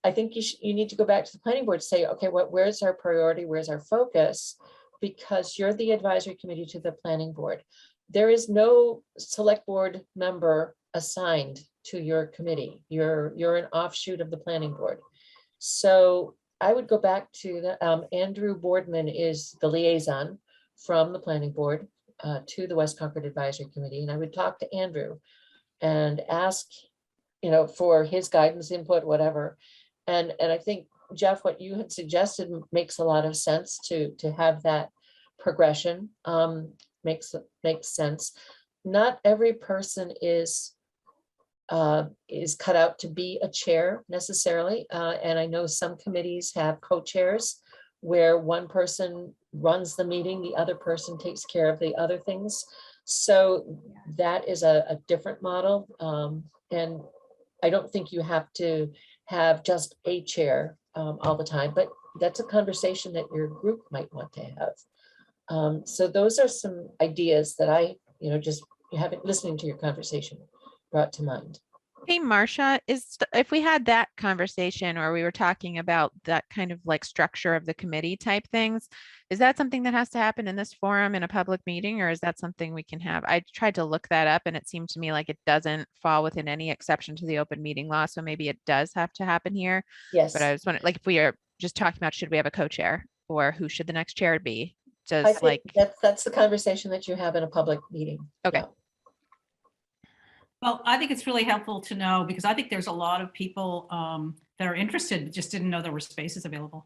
I think you need to go back to the Planning Board to say, okay, where's our priority? Where's our focus? Because you're the advisory committee to the Planning Board. There is no select board member assigned to your committee. You're an offshoot of the Planning Board. So I would go back to Andrew Boardman is the liaison from the Planning Board to the West Concord Advisory Committee. And I would talk to Andrew and ask, for his guidance, input, whatever. And I think, Jeff, what you had suggested makes a lot of sense to have that progression. Makes sense. Not every person is cut out to be a chair necessarily. And I know some committees have co-chairs where one person runs the meeting, the other person takes care of the other things. So that is a different model. And I don't think you have to have just a chair all the time, but that's a conversation that your group might want to have. So those are some ideas that I, just listening to your conversation brought to mind. Hey, Marcia, if we had that conversation, or we were talking about that kind of like structure of the committee type things, is that something that has to happen in this forum in a public meeting, or is that something we can have? I tried to look that up and it seemed to me like it doesn't fall within any exception to the open meeting law. So maybe it does have to happen here. Yes. But I was wondering, like, if we are just talking about, should we have a co-chair, or who should the next chair be? I Just think like, that's the conversation that you have in a public meeting. okay. Yeah. Well, I think it's really helpful to know, because I think there's a lot of people that are interested, but just didn't know there were spaces available.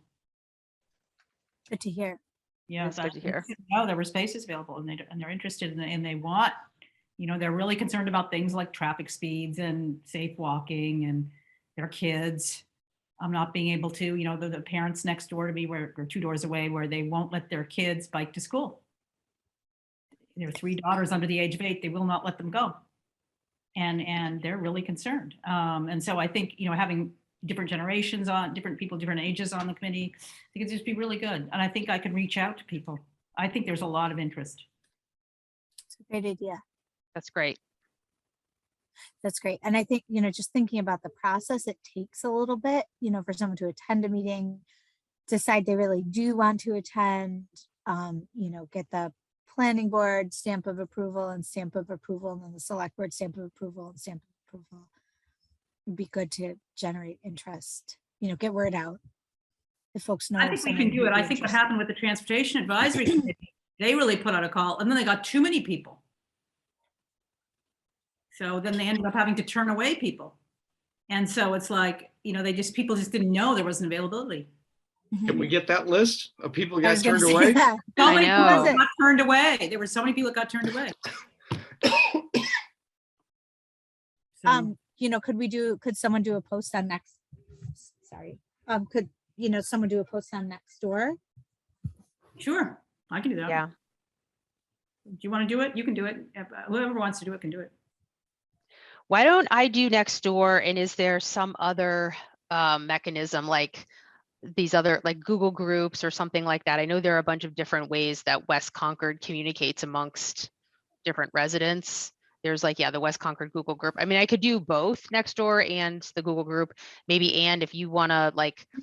Good to hear. Yeah, That's good to hear. No, there were spaces available, and they're interested, and they want, they're really concerned about things like traffic speeds and safe walking and their kids. not being able to, the parents next door to me or 2 doors away where they won't let their kids bike to school. There are 3 daughters under the age of 8, they will not let them go. And they're really concerned. And so I think, having different generations on, different people, different ages on the committee, I think it'd just be really good. And I think I can reach out to people. I think there's a lot of interest. It's a great idea. That's great. That's great. And I think, just thinking about the process, it takes a little bit, for someone to attend a meeting, decide they really do want to attend, get the planning board stamp of approval, and then the select board stamp of approval and stamp of approval. It'd be good to generate interest, get word out. If folks know. I think we someone can do who'd it. be I think what interested. happened with the Transportation Advisory Committee, they really put out a call and then they got too many people. So then they ended up having to turn away people. And so it's like, people just didn't know there was an availability. Can we get that list of people who I got was gonna turned say away? that. So I many people know. got turned away. There were so many people that got turned away. So, Could someone do a post on next, could, someone do a post on Nextdoor? sure, I can do that. Yeah. Do you want to do it? You can do it. Whoever wants to do it can do it. Why don't I do next door? And is there some other mechanism like these other, like Google Groups or something like that? I know there are a bunch of different ways that West Concord communicates amongst different residents. There's the West Concord Google group. I mean, I could do both Nextdoor and the Google group, maybe. And if you want to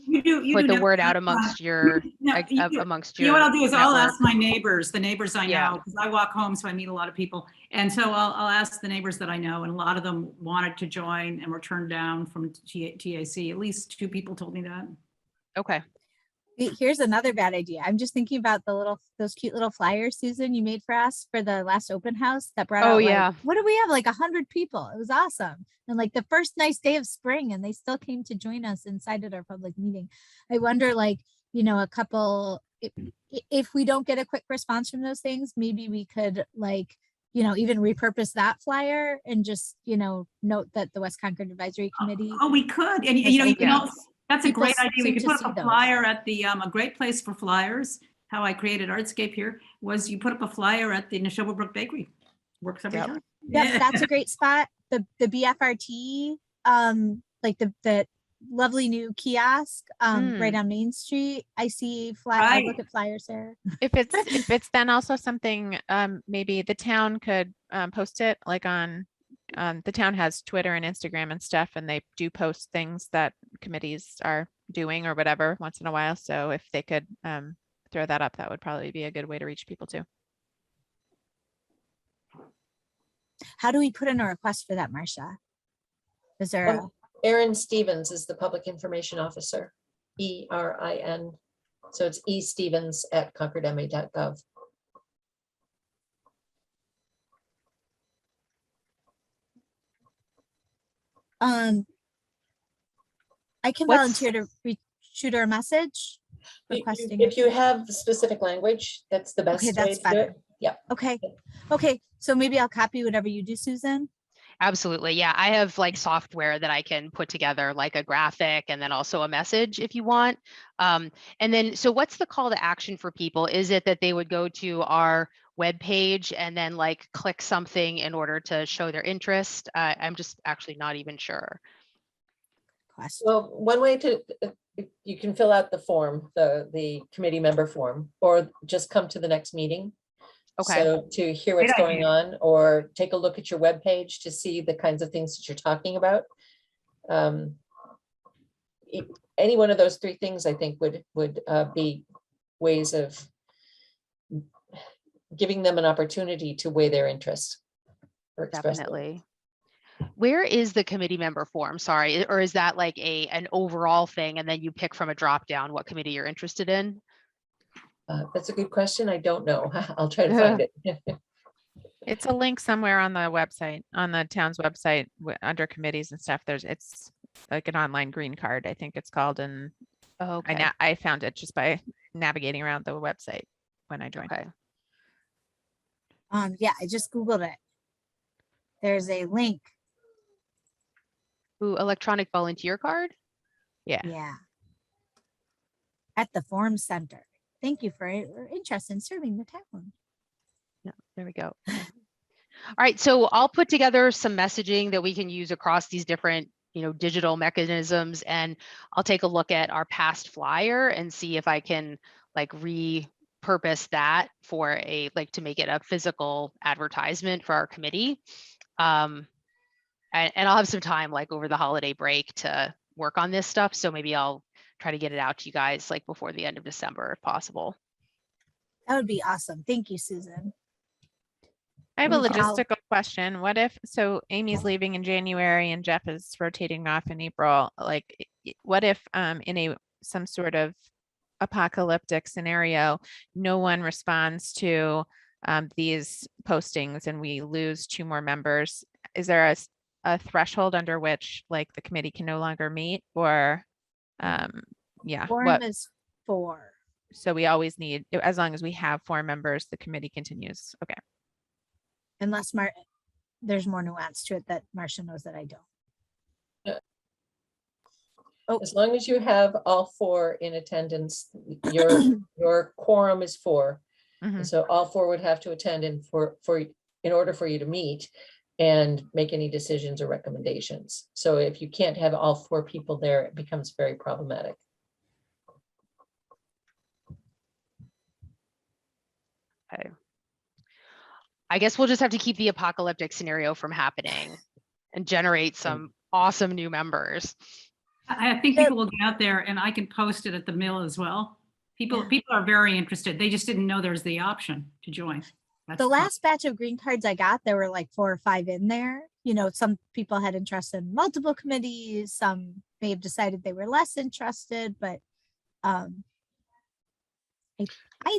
You put do the word out never- amongst your, No, you do. amongst You your know what I'll do is I'll network. ask my neighbors, the neighbors I Yeah. know, because I walk home, so I meet a lot of people. And so I'll ask the neighbors that I know, and a lot of them wanted to join and were turned down from TAC. At least 2 people told me that. Okay. Here's another bad idea. I'm just thinking about those cute little flyers, Susan, you made for us for the last open house that brought Oh, out, yeah. what do we have? 100 people. It was awesome. And the first nice day of spring, and they still came to join us inside at our public meeting. I wonder, a couple, if we don't get a quick response from those things, maybe we could even repurpose that flyer and just, note that the West Concord Advisory Committee. Oh, we could. And has you can opened. also, that's a People great idea. We seem could to put see up a those. flyer at the, a great place for flyers. How I created Artscape here was you put up a flyer at the Neshoba Brook Bakery. Works every Yep. time. Yep, that's a great spot. The BFRT, the lovely new kiosk, right on Main Street. I see I look Right. at flyers there. If it's then also something, maybe the town could post it on, the town has Twitter and Instagram and stuff, and they do post things that committees are doing or whatever once in a while. So if they could throw that up, that would probably be a good way to reach people too. How do we put in a request for that, Marcia? Is there a, Erin Stevens is the Public Information Officer, ERIN. So it's estevens@concordma.gov. I can What's- volunteer to shoot her a message requesting. If you have specific language, that's the best Okay, way that's to do better. it. Yeah. Okay, so maybe I'll copy whatever you do, Susan. Absolutely. Yeah. I have software that I can put together a graphic and then also a message if you want. And then, so what's the call to action for people? Is it that they would go to our webpage and then click something in order to show their interest? I'm just actually not even sure. Question. Well, one way to, you can fill out the form, the committee member form, or just come to the next meeting. Okay. So to hear what's Great going on, or take a look at your webpage to see the kinds of things that you're talking about. Any one of those 3 things, I think, would be ways of giving them an opportunity to weigh their interest or express them. Definitely. Where is the committee member form? Sorry. Or is that an overall thing and then you pick from a drop down what committee you're interested in? That's a good question. I don't know. I'll try to find it. It's a link somewhere on the website, on the town's website, under committees and stuff. It's like an online green card, I think it's called. And Okay. I found it just by navigating around the website when I joined. Okay. Yeah, I just Googled it. There's a link. Ooh, electronic volunteer card? Yeah. At the Forum Center. Thank you for your interest in serving the town. Yeah, there we go. All right, so I'll put together some messaging that we can use across these different, digital mechanisms, and I'll take a look at our past flyer and see if I can like repurpose that for to make it a physical advertisement for our committee. And I'll have some time like over the holiday break to work on this stuff. So maybe I'll try to get it out to you guys like before the end of December if possible. That would be awesome. Thank you, Susan. I have a We can all- logistical question. What if, so Amy's leaving in January and Jeff is rotating off in April? Like, what if in some sort of apocalyptic scenario, no one responds to these postings and we lose 2 more members? Is there a threshold under which like the committee can no longer meet, or yeah, Forum is 4. so we always need, as long as we have 4 members, the committee continues. Okay. Unless there's more nuance to it that Marcia knows that I don't. As long as you have all 4 in attendance, your quorum is 4. Mhm. And so all 4 would have to attend in order for you to meet and make any decisions or recommendations. So if you can't have all 4 people there, it becomes very problematic. Okay. I guess we'll just have to keep the apocalyptic scenario from happening and generate some awesome new members. I think people will get out there, and I can post it at the mill as well. People are very interested. They just didn't know there's the option to join. The last batch of green cards I got, there were like 4 or 5 in there. Some people had interest in multiple committees. Some may have decided they were less interested, but I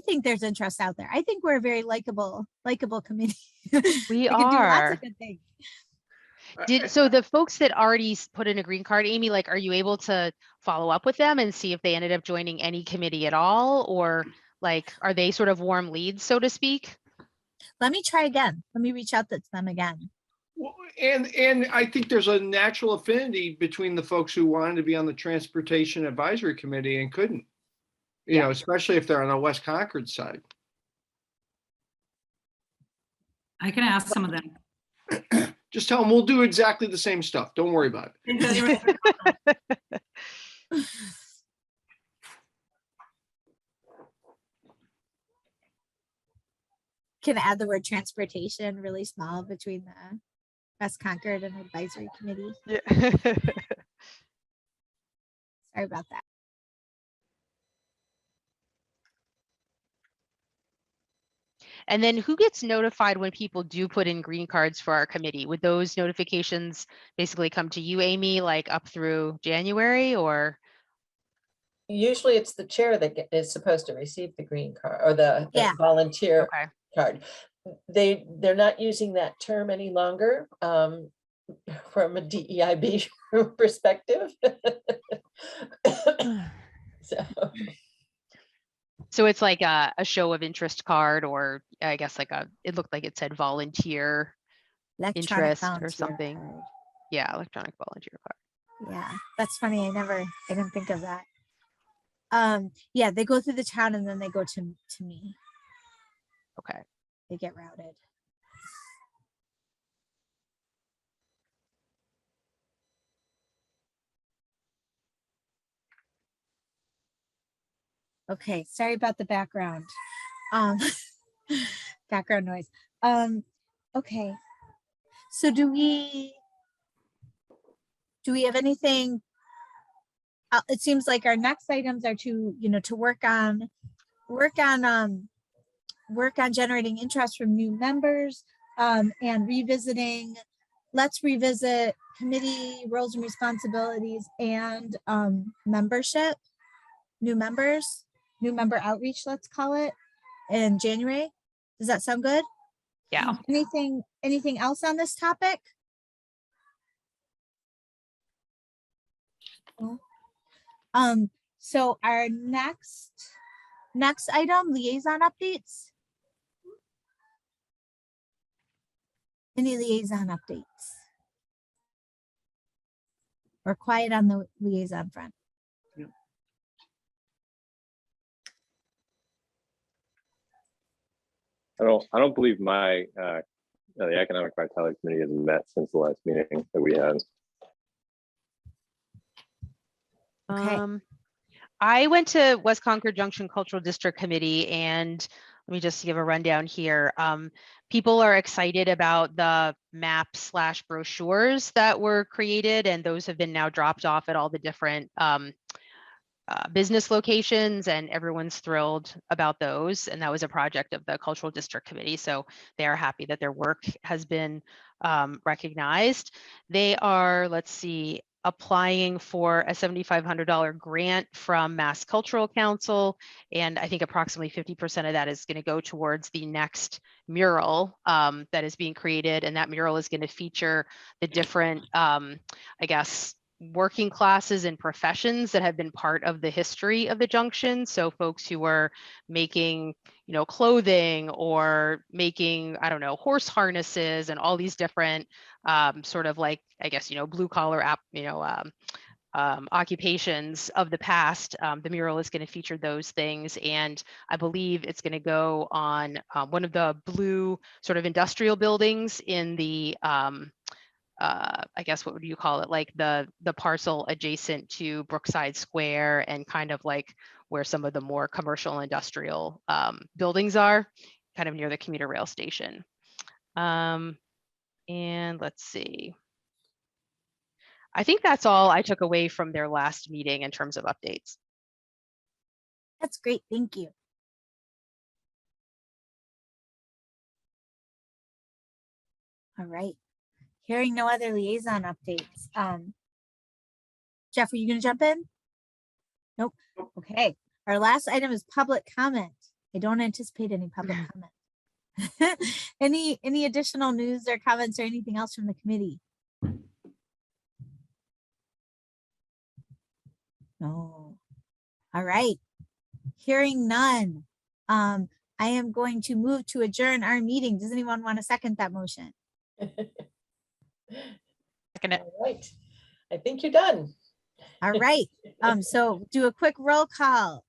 think there's interest out there. I think we're a very likable committee. We can do lots are. of good things. So the folks that already put in a green card, Amy, like, are you able to follow up with them and see if they ended up joining any committee at all? Or like, are they sort of warm leads, so to speak? Let me try again. Let me reach out to them again. Well, and I think there's a natural affinity between the folks who wanted to be on the Transportation Advisory Committee and couldn't, especially if they're on the West Concord side. I can ask some of them. Just tell them we'll do exactly the same stuff. Don't worry about it. Can add the word transportation really small between the West Concord and Advisory Committee. Yeah. Sorry about that. And then who gets notified when people do put in green cards for our committee? Would those notifications basically come to you, Amy, like up through January, or? Usually it's the chair that is supposed to receive the green card or the volunteer Okay. card. They're not using that term any longer from a DEIB perspective. So it's like a show of interest card, or I guess like it looked like it said volunteer interest or something. Card. Yeah, electronic volunteer card. Yeah, that's funny. I didn't think of that. Yeah, they go through the town and then they go to me. Okay. They get routed. Okay, sorry about the background. Background noise. Okay. So do we have anything? It seems like our next items are to work on generating interest from new members and let's revisit committee roles and responsibilities and membership, new member outreach, let's call it, in January. Does that sound good? Yeah. Anything else on this topic? So our next item, liaison updates. Any liaison updates? We're quiet on the liaison front. I don't believe my the Economic Vitality Committee has met since the last meeting that we had. Okay. I went to West Concord Junction Cultural District Committee, and let me just give a rundown here. People are excited about the map/brochures that were created, and those have been now dropped off at all the different business locations, and everyone's thrilled about those. And that was a project of the Cultural District Committee, so they are happy that their work has been recognized. They are, let's see, applying for a $7,500 grant from Mass Cultural Council, and I think approximately 50% of that is going to go towards the next mural that is being created, and that mural is going to feature the different, I guess, working classes and professions that have been part of the history of the junction. So folks who are making, clothing, or making, I don't know, horse harnesses, and all these different sort of like, I guess, blue collar occupations of the past. The mural is going to feature those things, and I believe it's going to go on one of the blue sort of industrial buildings in the I guess, what would you call it? Like the parcel adjacent to Brookside Square, and kind of like where some of the more commercial industrial buildings are, kind of near the commuter rail station. And let's see. I think that's all I took away from their last meeting in terms of updates. That's great. Thank you. All right. Hearing no other liaison updates. Jeff, are you going to jump in? Nope. Okay. Our last item is public comment. I don't anticipate any public comment. Any additional news or comments or anything else from the committee? No. All right. Hearing none. I am going to move to adjourn our meeting. Does anyone want to second that motion? All right. I think you're done. All right. So do a quick roll call.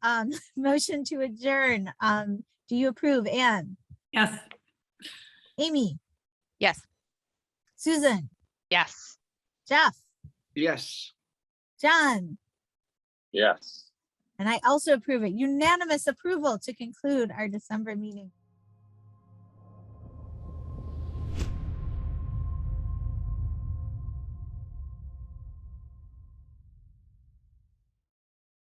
Motion to adjourn. Do you approve, Anne? Yes. Amy? Yes. Susan? Yes. Jeff? Yes. John? Yes. And I also approve it. Unanimous approval to conclude our December meeting.